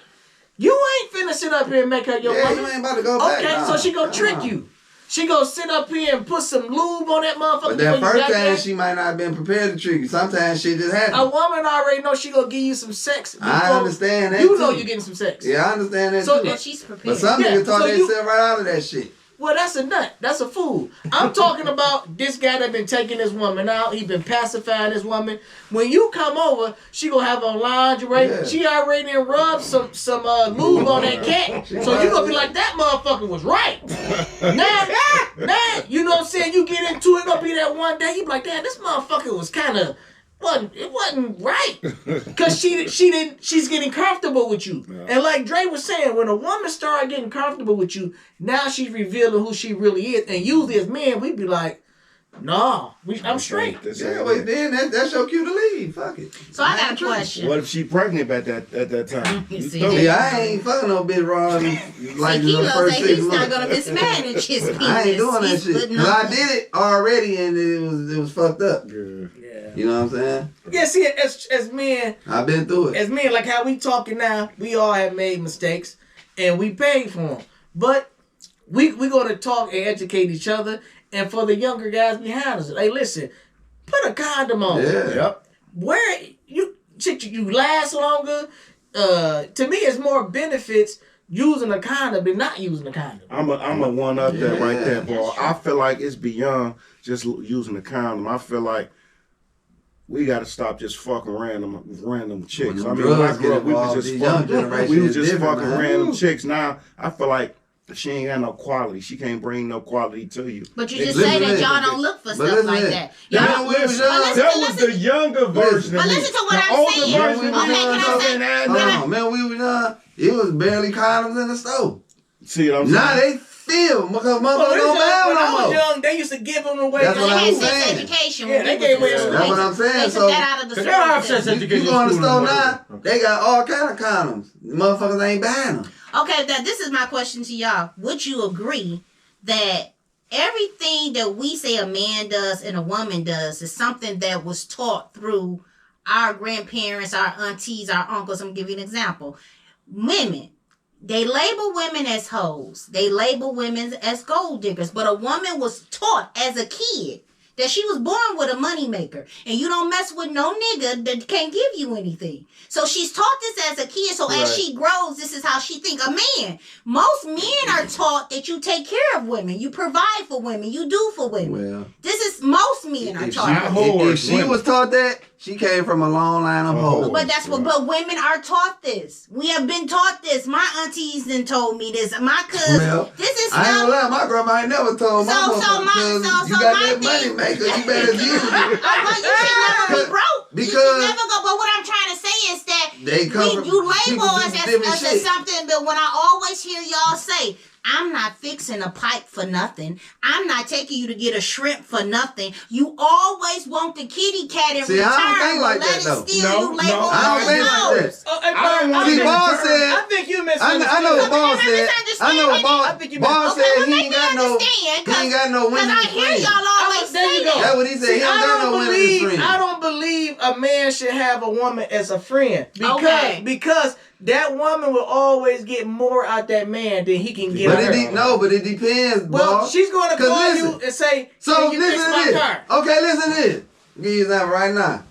you ain't finna sit up here and make her your Yeah, woman. you ain't about to go back. Okay, nah. so she gonna trick Nah. you. She gonna sit up here and put some lube on that motherfucker. But that before you first got time, there. she might not have been prepared to trick you. Sometimes shit just happens. A woman already know she gonna give you some sex. I before understand that You too. know you getting some sex. Yeah, I understand that So too. But she's prepared. But some Yeah, niggas talk so you- themselves right out of that shit. Well, that's a nut. That's a fool. I'm talking about this guy that been taking this woman out. He been pacifying this woman. When you come over, she gonna have on lingerie. Yeah. She already done rubbed some lube on that cat. So you gonna be like, that motherfucker was right. now, you know what I'm saying? You get into it, gonna be that one day. You be like, damn, this motherfucker was kind of wasn't right. Cause she's getting comfortable with you. Yeah. And like Dre was saying, when a woman start getting comfortable with you, now she's revealing who she really is. And usually as men, we be like, nah, I'm straight. This Yeah, ain't but it. then that's your cue to leave. Fuck it. So I got a question. What if she pregnant at that time? You You see throw that? it. Yeah, I ain't fucking no bitch wrong like in the Kilo first say 6 he's not months. gonna mismanage his penis. I ain't doing that He's shit. putting Cause on- I did it already and it was fucked up. Yeah. Yeah. You know what I'm saying? Yeah, see, as men, I've been through it. like how we talking now, we all have made mistakes and we paid for them. But we gonna talk and educate each other. And for the younger guys behind us, hey, listen, put a condom on. Yeah. Yep. Where you last longer. To me, it's more benefits using a condom than not using a condom. I'm a one up that right there, boy. That's true. I feel like it's beyond just using the condom. I feel like we got to stop just fucking random chicks. I When mean, when I drugs grew get up, we was involved, just these young fucking, generation we was is just different, fucking man. random chicks. Now I feel like she ain't got no quality. She can't bring no quality to you. But you just Listen, say that listen. y'all don't look for But stuff listen, like listen. that. Yeah, Y'all, we was young. That was the younger version of But me. listen to what the I'm older saying. version Okay, of can I say- me. Hold on, man, we was young. It was barely condoms in the store. See what I'm saying? Now they feel because Well, motherfuckers don't when I mail was no more. young, they used to give them away. That's They what had I'm sex saying. education. Yeah, when they we gave was away little. That's what I'm saying. They took So that out of the Cause y'all have service. sex education. You go in the school store and now, whatever. they got all kind of condoms. Motherfuckers ain't buying them. Okay, now this is my question to y'all. Would you agree that everything that we say a man does and a woman does is something that was taught through our grandparents, our aunties, our uncles? I'm gonna give you an example. Women, they label women as hoes. They label women as gold diggers. But a woman was taught as a kid that she was born with a moneymaker. And you don't mess with no nigga that can't give you anything. So she's taught this as a kid. So as Right. she grows, this is how she think. A man, most men are taught that you take care of women. You provide for women. You do for women. Well, This is most men are if taught. Not this. whores, if she women. was taught that, she came from a long line of Oh. hoes. But that's what. But women are taught this. We have been taught this. My aunties then told me this. My cousins. Well, This is I ain't stuff. gonna lie, my grandma ain't never told my So motherfucker, my- "Cuz so you got my that money thing- maker, you better use it." Well, you should never be broke. You Because- should never go. But what I'm trying to say is that They come from you label people us do as different shit. something. But when I always hear y'all say, I'm not fixing a pipe for nothing. I'm not taking you to get a shrimp for nothing. You always want the kitty cat in See, I return. don't think but like let that, it though. still No, you label no, us I don't as think like hoes. that. I don't want See, to Paul return. said, I think you I know what Ball said. I know what I think you Ball Okay, said. well, He make ain't me got no. understand, He ain't got no Because women I hear friends. y'all always There you say go. that. That's what he said. He don't got no women friends. I don't believe a man should have a woman as a friend because that woman will always get more out that man than he can get But out her. but it depends, Well, Ball. she's going to 'Cause call listen, you and say, So "Can you fix listen to my this. car?" Okay, listen to this. I'll give you that right now.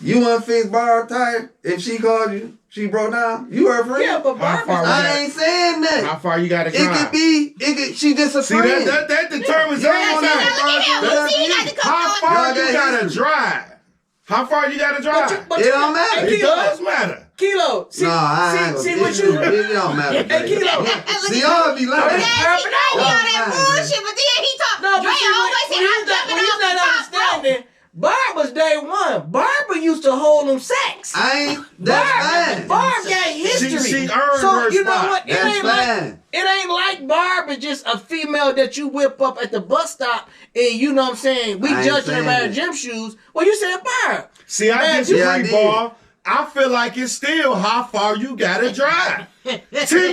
You want to fix Barb tire? If she called you, she broke down. You her friend? Yeah, but How far Barbie's. I ain't saying that. How far you gotta It drive? could be. She just a See friend. that determines You don't everything. want to Look at him. That's See, he got you. to come How on. far Y'all you got gotta history. drive? How far you gotta drive? It don't matter. Hey, It does matter. Kilo. See, No, I ain't see gonna- what you. It don't matter. Hey, Kilo. See, y'all be Yeah, lying. he be all that bullshit, but then he talk. No, Dre but see, always what say, he's I'm jumping not off the top rope. understanding. Barb was day one. Barbara used to hold them sacks. I ain't. That's fine. Barb got history. She earned so her you know spot. what? That's fine. It ain't like Barb is just a female that you whip up at the bus stop and you know what I'm saying. We I ain't judging her by her saying gym shoes. Well, you said Barb. See, I Man, disagree, yeah, I did. Ball. I feel like it's still how far you gotta drive. 10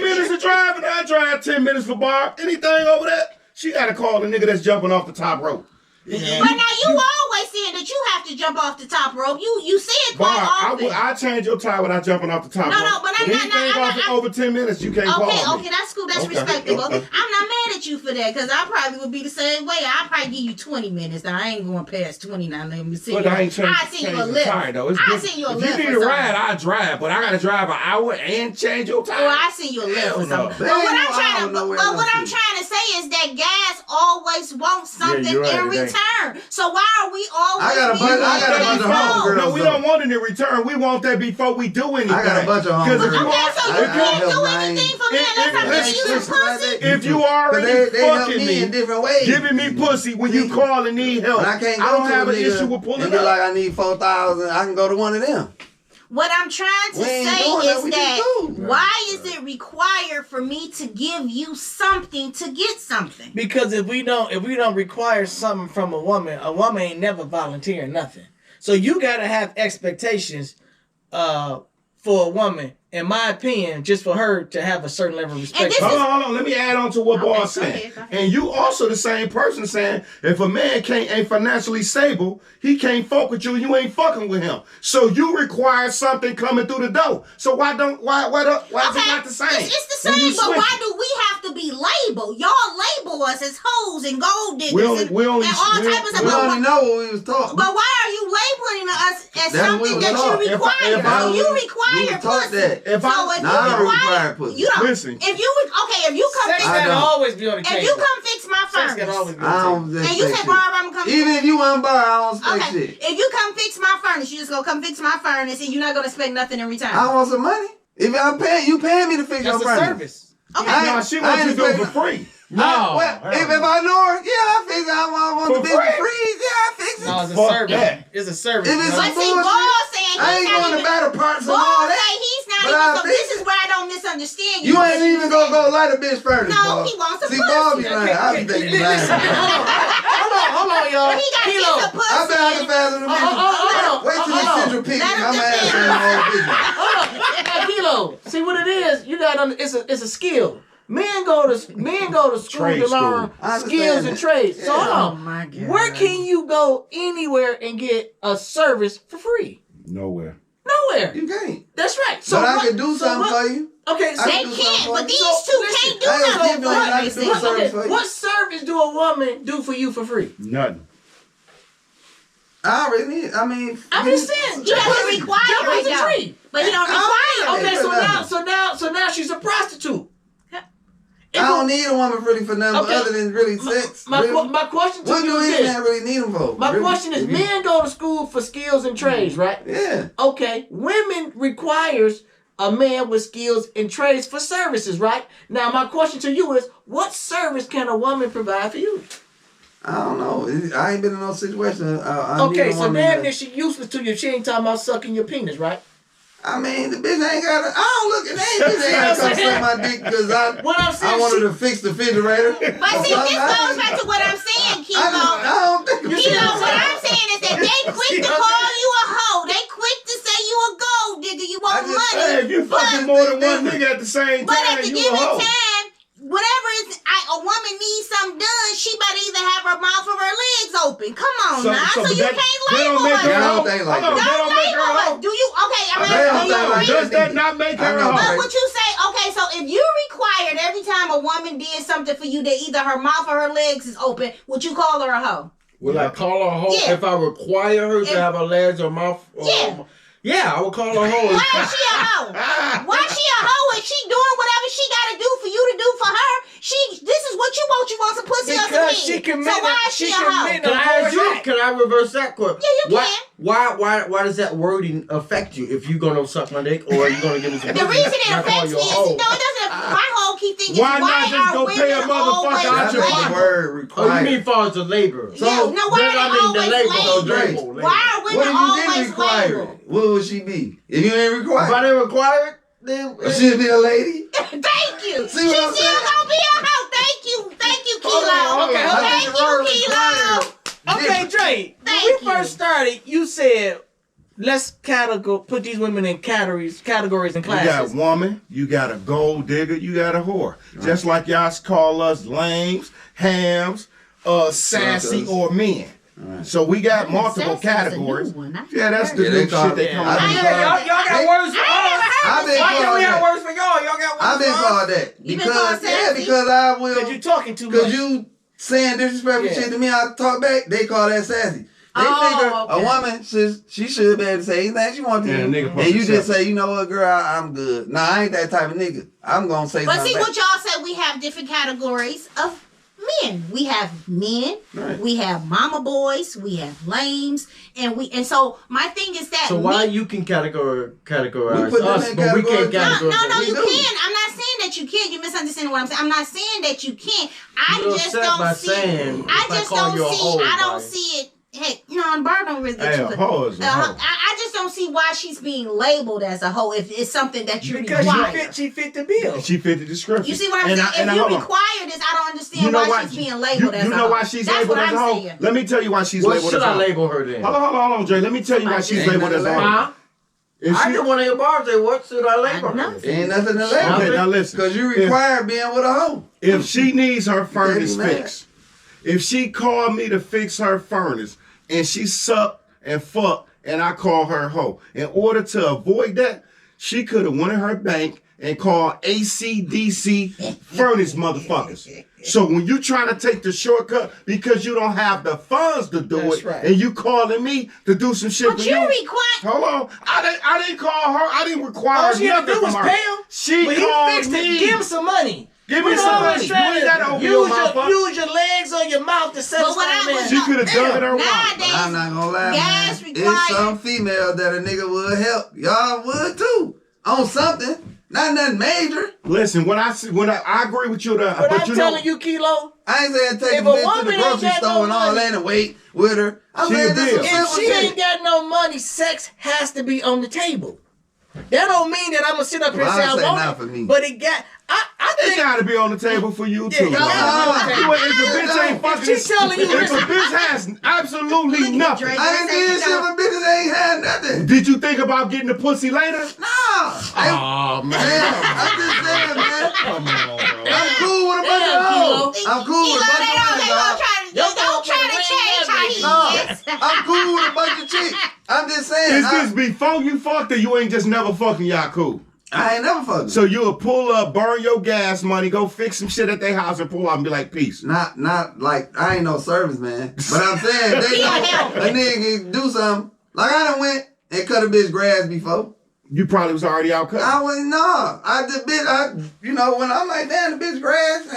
minutes of driving, I drive 10 minutes for Barb. Anything over that, she gotta call the nigga that's jumping off the top rope. But now you always saying that you have to jump off the top rope. You say it quite Barb, often. I change your tire without jumping off the top No, rope. no, but I'm not- Anything I'm off not- over 10 minutes, you can't call me. Okay, that's cool. That's Okay, respectable. okay. I'm not mad at you for that because I probably would be the same way. I'll probably give you 20 minutes. Now, I ain't going past 20 now. Let me see. But I ain't I'll send you a changing the lift. tire, though. It's I'll different. send you a If lift. you need or a ride, something. I drive, but I gotta drive an hour and change your tire. Well, I send you a lift Hell or no. something. There But ain't what no I'm trying hour to, nowhere but what else I'm to. trying to say is that guys always want something you're right, in it ain't. return. So why are we always? I got a bunch- being I got a like, bunch of no. homegirls. No, we don't want it in return. We want that before we do anything. I got a bunch of Because if homegirls. you Okay, are, so I- you I can't help do mine. anything for me It- unless I'm it- giving you it's- some pussy. if you But already they help fucking me in me, different ways. giving me pussy when you See? call and need help, When I can't go don't to have a an nigga issue with pulling and be up. like, I need 4,000. I can go to one of them. What I'm trying to We ain't say doing that, is we just that do. why is it required for me to give you something to get something? Because if we don't require something from a woman ain't never volunteering nothing. So you gotta have expectations for a woman, in my opinion, just for her to have a certain level of respect. this Hold on. Let me add on to what Okay, Ball's go saying. ahead, go ahead. And you also the same person saying if a man ain't financially stable, he can't fuck with you. You ain't fucking with him. So you require something coming through the door. So why is it not the same? It's the When you same, but switch why it? do we have to be labeled? Y'all label us as hoes and gold diggers We only- and we only- all we- types of stuff. we We But only know what we was taught. But why are you labeling us as That's something what we that taught. you If I- require? if I- So you we require was taught pussy. that. If I- So if Nah, I you don't require require pussy. you don't. Listen. If you come Sex fix, I gotta don't. always be on the if table. you come fix my Sex gotta furnace, always be I on the table. don't and you expect say, shit. Barb, I'm coming. Even if you want to buy, I don't expect Okay, shit. if you come fix my furnace, you just gonna come fix my furnace, and you're not gonna expect nothing in return. I want some money. If I'm paying, you paying me to fix That's your a furnace. service. Okay. No, she wants I you ain't to do it for expecting- free. No. If I know her, yeah, I fix it. I want For the bitch for free? free. Yeah, I fix it. No, it's a Fuck service. that. It's a service. If it's bro. But see, bullshit. Ball saying I ain't he's not going to even. battle parts and Ball all say that. he's not But even. I'll So fix this is where I don't misunderstand you. You ain't even gonna go light a bitch furnace. No, Bob. he wants a See, pussy. Bob be lying. I be thinking you lying. Listen, hold on, y'all. But he got Kilo. kiss a pussy. I bet I can fathom the bitch. Hold on. Wait till the central pick. Let him I'm defend. asking the whole business. Now, Kilo, see what it is? You got it's a skill. Men go to school Trade to learn school. I understand skills and that. trades. So hold Oh on. my God. Where can you go anywhere and get a service for free? Nowhere. Nowhere. You can't. That's right. So But I what- can do so something what- for you. Okay, so I They can do something can't, for but you. these So, two listen, can't do I ain't gonna nothing give you for a lot me. to do See? service for you. what service do a woman do for you for free? Nothing. I already need. I mean, I'm just saying. He doesn't require jump off it the though. tree. But he don't require it. Okay, for so now she's a prostitute. I don't need a woman really for nothing Okay. other than really sex. My really. question to What you do is any this. man really need them for? My Really? question is, If you- men go to school for skills and trades, right? Yeah. Okay, women requires a man with skills and trades for services, right? Now, my question to you is, what service can a woman provide for you? I don't know. I ain't been in no situation. I Okay, need a so woman damn that- near she useless to you. She ain't talking about sucking your penis, right? I mean, the bitch ain't got. I don't look at that. Bitch ain't come suck my dick because What I'm saying, I wanted to fix the refrigerator. But see, this goes back to what I'm saying, Kilo. I don't think. Kilo, what I'm saying is that they quick to call you a hoe. They quick to say you a gold digger. You want I just money. Hey, if you fucking more than one nigga at the same But time, at the you a given hoe. time, whatever a woman needs something done, she better either have her mouth or her legs open. Come on now. So you that can't don't label make her her. a hoe. don't think like Hold on, that. that don't make her a Label her. hoe. Do you? Okay, I mean, They don't do you think like agree? Does that not make her a know. But hoe? what you say? Okay, so if you required every time a woman did something for you that either her mouth or her legs is open, would you call her a hoe? Will I call her a hoe Yeah. if I require her to If- have her legs or mouth? Yeah. Yeah, I would call her a hoe. Why is she a hoe? Why is she a hoe? Is she doing whatever she got to do for you to do for her? This is what you want. You want some pussy or some Because head. she committed. So why is she a hoe? committed Can a I whole ask you? act. Can I reverse that question? Yeah, you Why does that wording affect you? If you're gonna suck my dick or you're gonna give me some The pussy, reason it I call affects you me a is, hoe. no, it doesn't. My whole key thing is Why not why just are go pay a women motherfucker always out That's your what pocket? the word Oh, you requires. mean far as the labor? So, yeah, no, why then are I they mean the always label. labeled? Label. Why are What women if you didn't always require labeled? it? What would she be? If you ain't If required I didn't require it, then she'd be a lady. Thank you. See what She's I'm still saying? gonna be a hoe. Thank you, Kilo. Okay, hold on. Thank you, Kilo. Okay, Dre. When Thank we first started, you said let's put these women in categories and You got classes. woman, you got a gold digger, you got a whore. Just like y'all call us lames, hams, sassy, Suckers. or men. So we got multiple Sassy is a categories. new one. Yeah, that's the Yeah, new they call shit they it- come I out think- with. y'all got words for I ain't never us. heard I've of been Why sassy. can't we have that. words for y'all? Y'all got words I've been for us. called that. You been called sassy? because I will. Because you talking too Because much. you saying disrespectful Yeah. shit to me, I talk back. They call that sassy. They Oh, figure okay. a woman she should be able to say anything she wants to. Yeah, nigga and supposed you to just say. say, you know what, girl, I'm good. Nah, I ain't that type of nigga. I'm gonna say But something see, back. what y'all said, we have different categories of men. We have men, Right. we have mama boys, we have lames, and so my thing is that So why men- you can We categorize put them us, in but we can't categories. No, categorize them? you do. can. I'm not saying that you can't. You misunderstanding what I'm saying. I'm not saying that you can't. I You're just upset by don't see. saying I if I just call don't you a see. hoe, I don't like- see it. Hey, no, Bird don't really get Hey, you. a hoe is a hoe. I just don't see why she's being labeled as a hoe if it's something that you Because require. she fit the bill. She fit the description. You see what I'm And saying? and If you hold on. require this, I don't understand You know why she's being labeled as a you hoe. know why she's That's labeled what as a I'm hoe? saying. Let me tell you why she's What labeled should as a I hoe. label her then? Hold on, Dre. Let me tell you why she's Ain't labeled as a nothing hoe. Huh? If I she- just want to hear Barb say, what should I label her? know. Ain't nothing to Okay, label. now listen. Because you require being with a hoe. If she needs her furnace mad. fixed, if she called me to fix her furnace and she sucked and fucked and I call her hoe, in order to avoid that, she could have went in her bank and called ACDC furnace motherfuckers. So when you trying to take the shortcut because you don't have the funds to do That's it, right. and you calling me to do some shit But for you you. require. Hold on, I didn't call her. I didn't require All she had to nothing do was from pay her. him. She But he called fixed me. it. Give him some money. Give me We some always money. You trying ain't to gotta open your mouth up. use your legs or your mouth to But satisfy what I man. was She could have dug it her wallet. Nowadays, But I'm not gonna lie, gas man. required. It's some female that a nigga would help. Y'all would too. On something. Not nothing major. Listen, when I agree with you, But I'm you telling know, you, Kilo, I ain't saying take If a a bitch to woman the ain't grocery got no store and all money- that and wait with her. I'm She saying a this bill. is if simple she shit. ain't got no money, sex has to be on the table. That don't mean that I'm gonna sit up here and Well, say I I say want not it. for me. But it got. I it think. gotta be on the table for you Yeah, too. it bro. gotta be on the table. If a bitch ain't fucking, she telling you, if a bitch has absolutely Look at nothing, Dre. I ain't did shit for bitches ain't had nothing. did you think about getting the pussy later? Nah. Oh man, Man, I'm just saying, man. come on, bro. I'm cool with a bunch of Damn, hoes. Kilo. I'm cool with a bunch of women, dog. Don't try to change how he No, is. I'm cool with a bunch of chicks. I'm just saying. Is this before you fucked or you ain't just never fucking y'all cool? I ain't never fucked. So you'll pull up, burn your gas money, go fix some shit at their house and pull out and be like, peace. Not like I ain't no service man, but I'm saying they know a nigga can do something. Like I done went and cut a bitch grass before. You probably was already out cut. I wasn't no. When I'm like, damn, the bitch grass,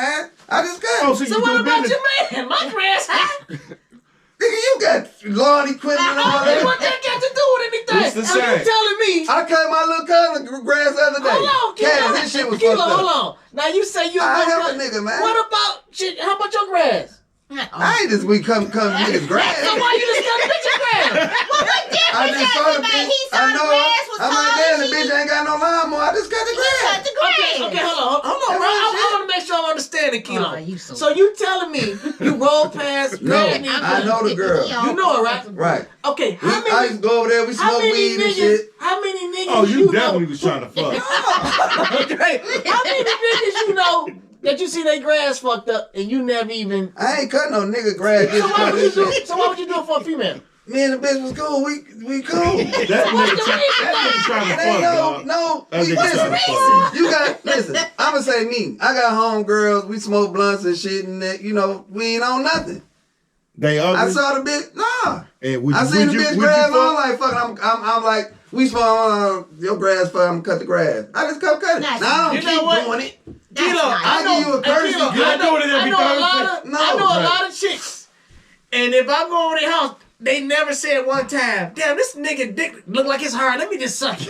I just cut. Oh, so So you what do about business. your man? My grass high. Nigga, you got lawn equipment and all Okay, that. what that got to do with anything? It's the Are same. you telling me? I cut my little cousin grass the other day. Hold on, Kilo. His shit was Kilo, fucked up. hold on. Now you say you. I help a nigga, man. What about shit? How about your grass? I ain't just we come niggas grass. So why you just cut the bitch grass? Well, what I difference just does saw it the make? bitch. He saw I the know. grass was I'm tall like, and damn, the she bitch ain't got no lawnmower. I just cut the grass. cut the grass. Okay, hold on. I want to make sure I understand understanding, Kilo. Oh, you so- So you telling me you roll past No, Granny? I know the girl. You know her, right? Right. Okay, I used to go over there. We smoke weed and shit. How many niggas? Oh, you know? definitely was trying to fuck. Okay, how many niggas you know that you see they grass fucked up and you never even? I ain't cut no nigga grass. So why would you do? So why would you do it for a female? Me and the bitch was cool. We cool. That nigga trying to It ain't fuck, dog. no. That We nigga trying to listen. fuck. You got listen. I'ma say me. I got homegirls. We smoke blunts and shit, and that, you know, we ain't on nothing. They ugly. I saw the bitch. Nah. And would I you- seen would the you- bitch would you grass. fuck? I'm like, fucking. I'm like, we smoke your grass. Fuck. I'm cut the grass. I just cut it. That's- Now I don't You keep know what? doing it. That's Kilo, nice. I give you a courtesy. Kilo, You're not doing it every I know a Thursday. lot of, No, I know a right. lot of chicks, and if I go over their house, they never said one time, "Damn, this nigga dick look like it's hard. Let me just suck it."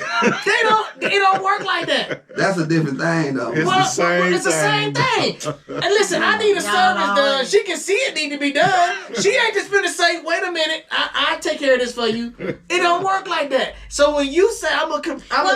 They don't work like that. That's a different thing, though. It's the same It's the same thing. And listen, I need a service done. She can see it need to be done. She ain't just finna say, "Wait a minute, I take care of this for you." It don't work like that. So when you say I'm Well,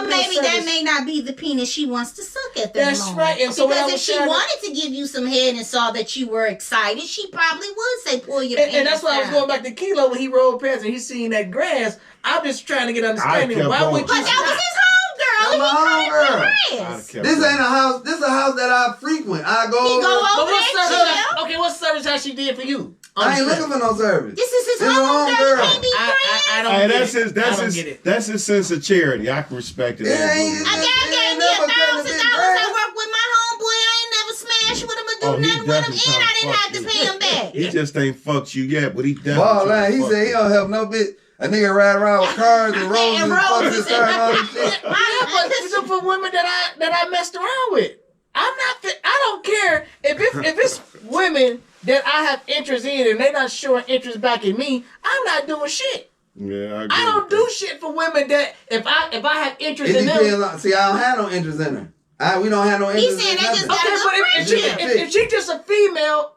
maybe that may not be the penis she wants to suck at the That's moment. right, and so when I because if was she trying to- wanted to give you some head and saw that you were excited, she probably would say, "Pull your penis And that's why I was down." going back to Kilo when he rolled past and he seen that grass. I'm just trying to get understanding. kept Why going. would But you? that was his homegirl. That's my He cut homegirl. his I'd grass. kept This going. ain't a house. This a house that I frequent. I go. He go But over what there, service? chill. Okay, what service has she did for you? I ain't looking for no service. This is his This is her homegirl. homegirl. You can't be friends. I don't Hey, get that's it. his. I That's don't his. get it. That's his sense of charity. I can respect it. It ain't- A guy It gave ain't me never cutting a $1,000. bitch I grass. work with my homeboy. I ain't never smashed with him or do Oh, he nothing with him, definitely and I trying to didn't have to fuck pay him back. He just ain't fucked you yet, but he definitely. Ball trying line. to He fuck said he you. don't help no bitch. A nigga ride around with cars and roses and fucking roses. his car and all this shit. Yeah, but this is for women that I messed around with. I'm not. I don't care if it's women that I have interest in and they not showing interest back in me. I'm not doing shit. Yeah, I don't do shit for women that if I have interest It in them. depends on. See, I don't have no interest in her. We don't have no interest saying in that just nothing. Okay, but if she just a female,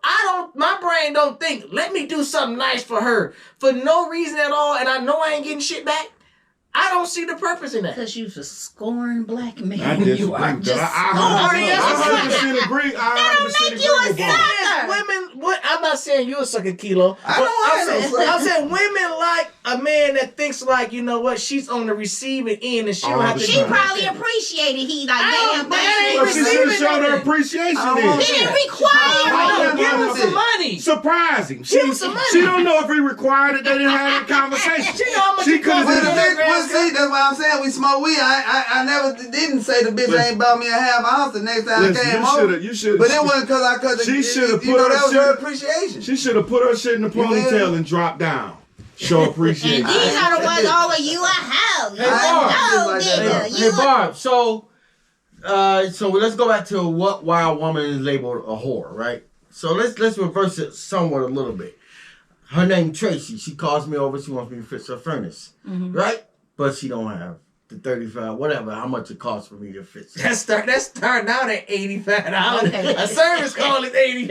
my brain don't think, let me do something nice for her for no reason at all, and I know I ain't getting shit back. I don't see the purpose in that. Because you're a scorned black man. I disagree. You are with just that. I scorned. 100% agree. That don't make you a with that. sucker. Women, what? I'm not saying you're a sucker, Kilo. I know I ain't no sucker. I'm saying women like a man that thinks like, you know what, she's on the receiving end and she don't All have the to. She time. probably appreciated. He like, I damn, don't- that ain't Well, thank she you. should have receiving showed her nothing. appreciation I don't then. want He didn't that. require No, it. give him Shit. some money. Surprise him. Give him some money. She don't know if he required it. They didn't have that conversation. She know how much She it costs could've to did get it. that Well, grass see, cut. that's why I'm saying we smoke weed. I never didn't say the bitch Listen. ain't bought me a half ounce the next time Listen, I came you home. shoulda- you shoulda- But it wasn't because I cut the. She shoulda You put know her that was shit- her appreciation. She should have put her shit in the ponytail and dropped down. Show appreciation. And these are the ones, all of you a hoe. You Hey, a Barb. hoe, Like that, nigga. Hey, You a Barb, so let's go back to why a woman is labeled a whore, right? So let's reverse it somewhat a little bit. Her name Tracy. She calls me over. She wants me to fix her furnace, right? But she don't have the 35, whatever, how much it costs for me to fix it. That's starting out at $85. Okay. A service call is $85.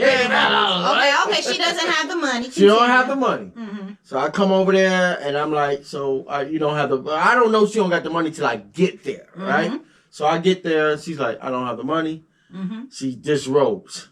Okay, she doesn't have the money. She don't have the money. Mm-hmm. So I come over there and I'm like, so you don't have the, I don't know she don't got the money till I get there, right? So I get there and she's like, I don't have the money. She disrobes.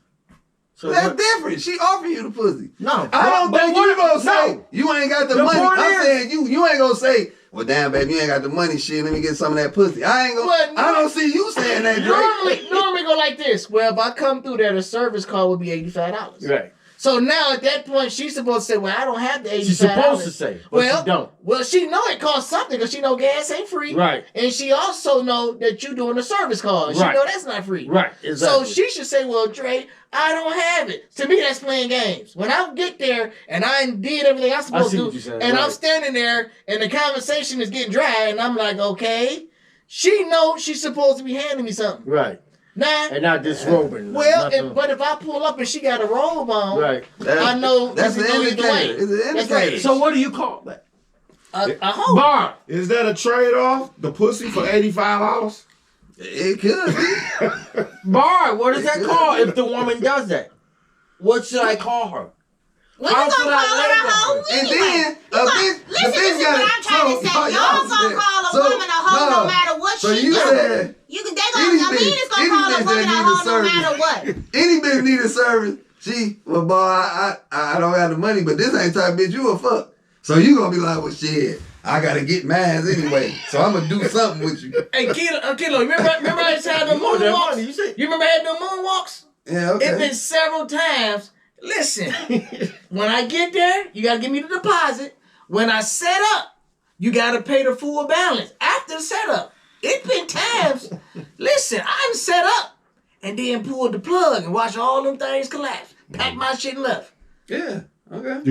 So That's what- different. She offered you the pussy. No. I don't think you gonna say No. you ain't got the The money. point I'm is- saying you ain't gonna say, well, damn, baby, you ain't got the money. Shit, let me get some of that pussy. I ain't gonna. Well, I don't see you saying that, Drake. Normally go like this. Well, if I come through there, the service call would be $85. Right. So now at that point, she's supposed to say, well, I don't have the $85. She's supposed to say, but she don't. Well, she know it costs something because she know gas ain't free. Right. And she also know that you doing a service call. And she Right. know that's not free. Right. Exactly. So she should say, well, Dre, I don't have it. To me, that's playing games. When I get there and I did everything I'm supposed see to what do, you're saying, and I'm right. standing there and the conversation is getting dry, and I'm like, okay, she knows she's supposed to be handing me something. Right. Now, And not disrobing. well, nothing. but if I pull up and she got a robe on, Right. I know That's this an is the way. indicator. It's an That's indicator. right. So what do you call that? A hoe. Bar. Is that a trade-off? The pussy for $85? It could be. Bar. What is that called if the woman does that? What should I call her? Well, you gonna call her a hoe And anyway. then Listen, this is what I'm trying to say. Y'all gonna call a woman a hoe no matter what so she you do. said They gonna, a man is gonna call a woman a hoe no matter what. any bitch need a service. Well, boy, I don't have the money, but this ain't type bitch you a fuck. So you gonna be like, well, shit, I gotta get mine anyway. So I'm gonna do something with you. Hey, Kilo, remember I used to have the moonwalks? You remember I had the moonwalks? Yeah, okay. It's been several times. Listen, when I get there, you gotta give me the deposit. When I set up, you gotta pay the full balance after the setup. It's been times. Listen, I'm set up and then pulled the plug and watch all them things collapse. Pack my shit and left. Yeah. Okay.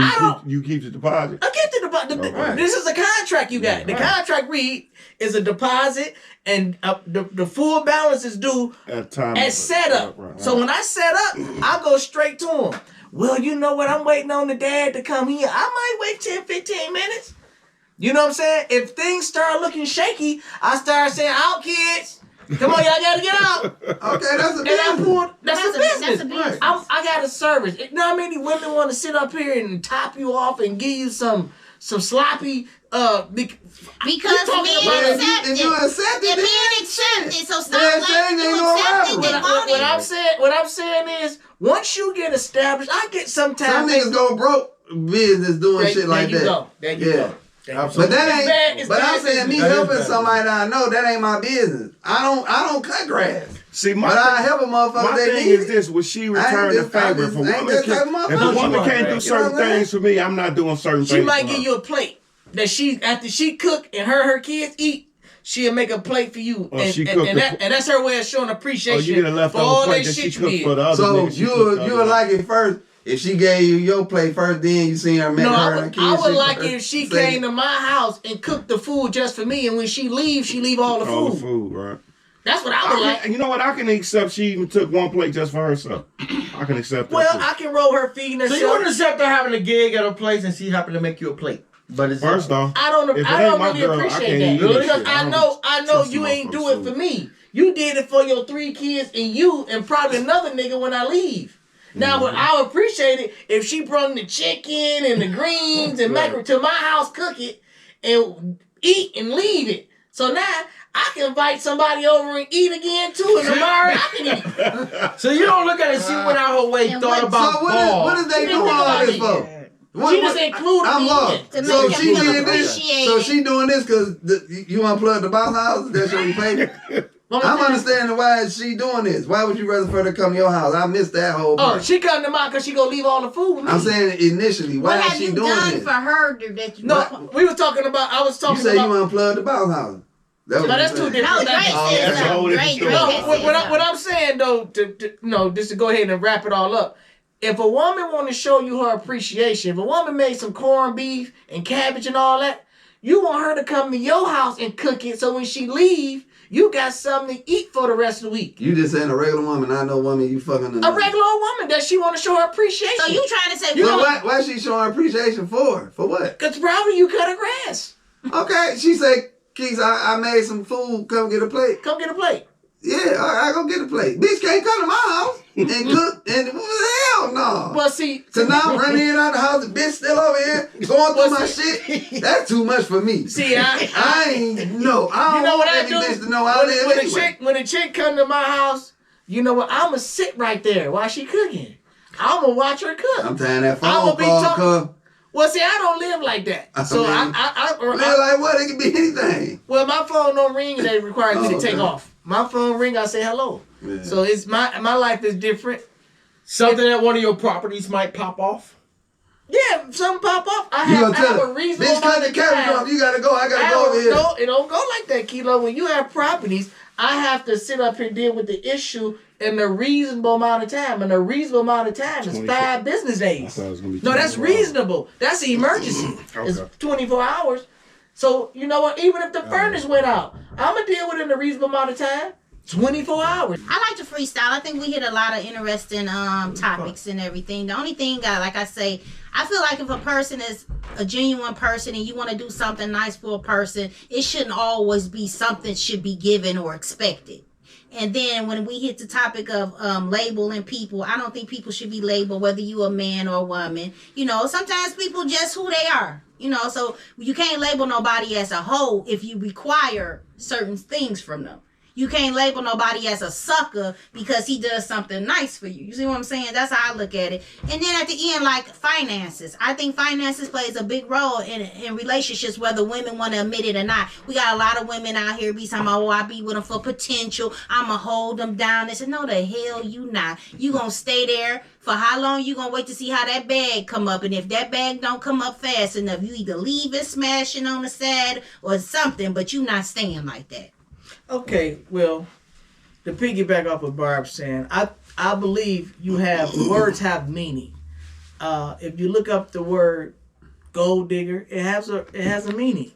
You keep the deposit? I get the deposit. Right. This is a contract you got. The contract read is a deposit and the full balance is due at setup. Right. So when I set up, I go straight to him. Well, you know what? I'm waiting on the dad to come here. I might wait 10, 15 minutes. You know what I'm saying? If things start looking shaky, I start saying, out kids. Come on, y'all gotta get out. Okay, that's a business. That's a business. That's a business. I got a service. You know how many women want to sit up here and top you off and give you some sloppy because men accept it. You accept it. And men accept it. So stop Yeah, letting they you ain't gonna accept it. They want it. What I'm saying is, once you get established, I get sometimes. Some niggas go broke business doing shit like that. There you go. But that ain't. But I'm saying me helping bad. somebody that I know, that ain't my business. I don't cut grass. See, But I help a motherfucker. my They thing need is it. this: will she return the favor? If a woman can't do certain things for me, I'm not doing certain things. She might for give her. you a plate that after she cook and her kids eat, she'll make a plate for you, and that's her way of showing appreciation. You get a for all leftover plate that that she shit you cooked did. for the other So niggas. you would like it first if she gave you your plate first, then you seen her make No, her and I kids. would like it if she came to my house and cooked the food just for me, and when she leave all the food. All the food, right? That's what I would like. You know what? I can accept she even took one plate just for herself. I can accept that. Well, too. I can roll her feeding herself. So you wouldn't accept her having a gig at a place and she happened to make you a plate. But it's First off, I don't if it really ain't my girl, I appreciate can't that eat that because shit. I know trust you the ain't do motherfucker's it for me. You did it for your 3 kids and you and probably another nigga when I leave. Now, what I would appreciate it if she brought the chicken and the greens and make her to my house, cook it, and eat and leave it. So now I can invite somebody over and eat again too, and tomorrow I can eat. So you don't look at it. She went out her way, And thought about So balls. what is they doing all this for? She just included I'm me lost. To So make she him feel did this. appreciated. So she doing this because you unplug the boss house. That's what you pay. I'm understanding why she doing this. Why would you rather for her to come to your house? I missed that whole part. Oh, she come to mine because she gonna leave all the food with me. I'm saying initially, why What is have she you doing done this? for her that you No, we was talking about. I was You talking say about. you unplugged the boss house. No, that's too different. No, Drake Oh, said that's a whole something. different Drake story. had No, said what I'm saying though, just to go ahead and wrap it all up. If a woman want to show you her appreciation, if a woman made some corned beef and cabbage and all that, you want her to come to your house and cook it so when she leave, you got something to eat for the rest of the week. You just saying a regular woman, not no woman you fucking. A regular old woman that she want to show her appreciation. So you trying to say You So know- why she showing appreciation for? For what? Because probably you cut her grass. Okay, she say, Keith, I made some food. Come get a plate. Come get a plate. Yeah, I go get a plate. Bitch can't come to my house and cook. And hell no. Well, see. So now I'm running in out the house. The bitch still over here going through my shit. That's too much for me. See, I ain't no. I don't you know what want I every do? bitch to know I live anyway. When a chick come to my house, you know what? I'ma sit right there while she cooking. I'ma watch her cook. I'm tying that I'ma phone be call. talking- Cause Well, see, I don't live like that. So live like what? It could be anything. well, my phone don't ring and it requires me to take okay. off. My phone ring, I say hello. Yeah. So it's my life is different. Something at one of your properties might pop off. Yeah, if something pop up, I You have gonna tell a her, reasonable bitch, cut amount the of cabbage time. off. You gotta go. I gotta go over here. No, it don't go like that, Kilo. When you have properties, I have to sit up here and deal with the issue in a reasonable amount of time. And a reasonable amount of time is 24. 5 business days. thought it was gonna be No, that's 24 hours. reasonable. That's an emergency. It's Okay. 24 hours. So, you know what? Even if the furnace went out, I'm going to deal with it in a reasonable amount of time. 24 hours. I like to freestyle. I think we hit a lot of interesting topics and everything. The only thing, like I say, I feel like if a person is a genuine person and you want to do something nice for a person, it shouldn't always be something should be given or expected. And then when we hit the topic of labeling people, I don't think people should be labeled whether you a man or a woman. You know, sometimes people just who they are. You know, so you can't label nobody as a hoe if you require certain things from them. You can't label nobody as a sucker because he does something nice for you. You see what I'm saying? That's how I look at it. And then at the end, like finances. I think finances plays a big role in relationships, whether women want to admit it or not. We got a lot of women out here be talking about, oh, I be with them for potential. I'm going to hold them down. They said, no, the hell you not. You going to stay there. For how long you going to wait to see how that bag come up? And if that bag don't come up fast enough, you either leave it smashing on the side or something, but you not staying like that. Okay, well, to piggyback off what Barb's saying, I believe words have meaning. If you look up the word gold digger, it has a meaning.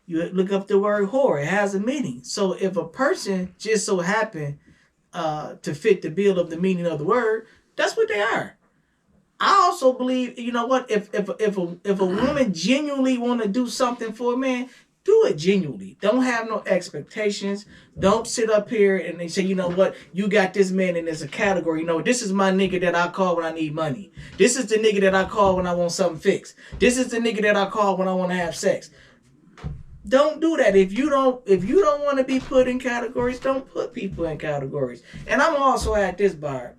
You look up the word whore, it has a meaning. So if a person just so happened to fit the bill of the meaning of the word, that's what they are. I also believe, you know what, if a woman genuinely want to do something for a man, do it genuinely. Don't have no expectations. Don't sit up here and they say, you know what, you got this man and there's a category. You know, this is my nigga that I call when I need money. This is the nigga that I call when I want something fixed. This is the nigga that I call when I want to have sex. Don't do that. If you don't want to be put in categories, don't put people in categories. And I'm also at this bar.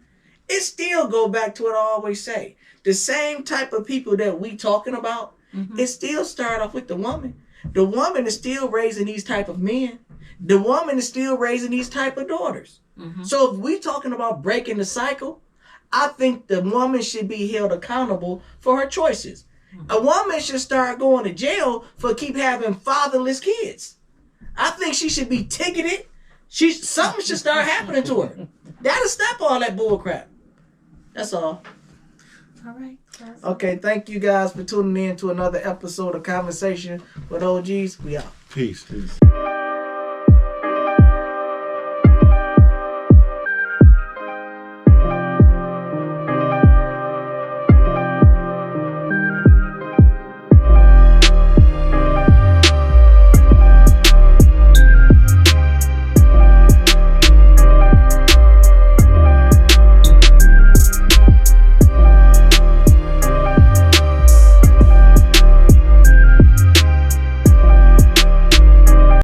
It still go back to what I always say. The same type of people that we talking about, it still start off with the woman. The woman is still raising these type of men. The woman is still raising these type of daughters. So if we talking about breaking the cycle, I think the woman should be held accountable for her choices. A woman should start going to jail for keep having fatherless kids. I think she should be ticketed. Something should start happening to her. That'll stop all that bull crap. That's all. All right. Okay, thank you guys for tuning in to another episode of Conversation with OGs. We out. Peace.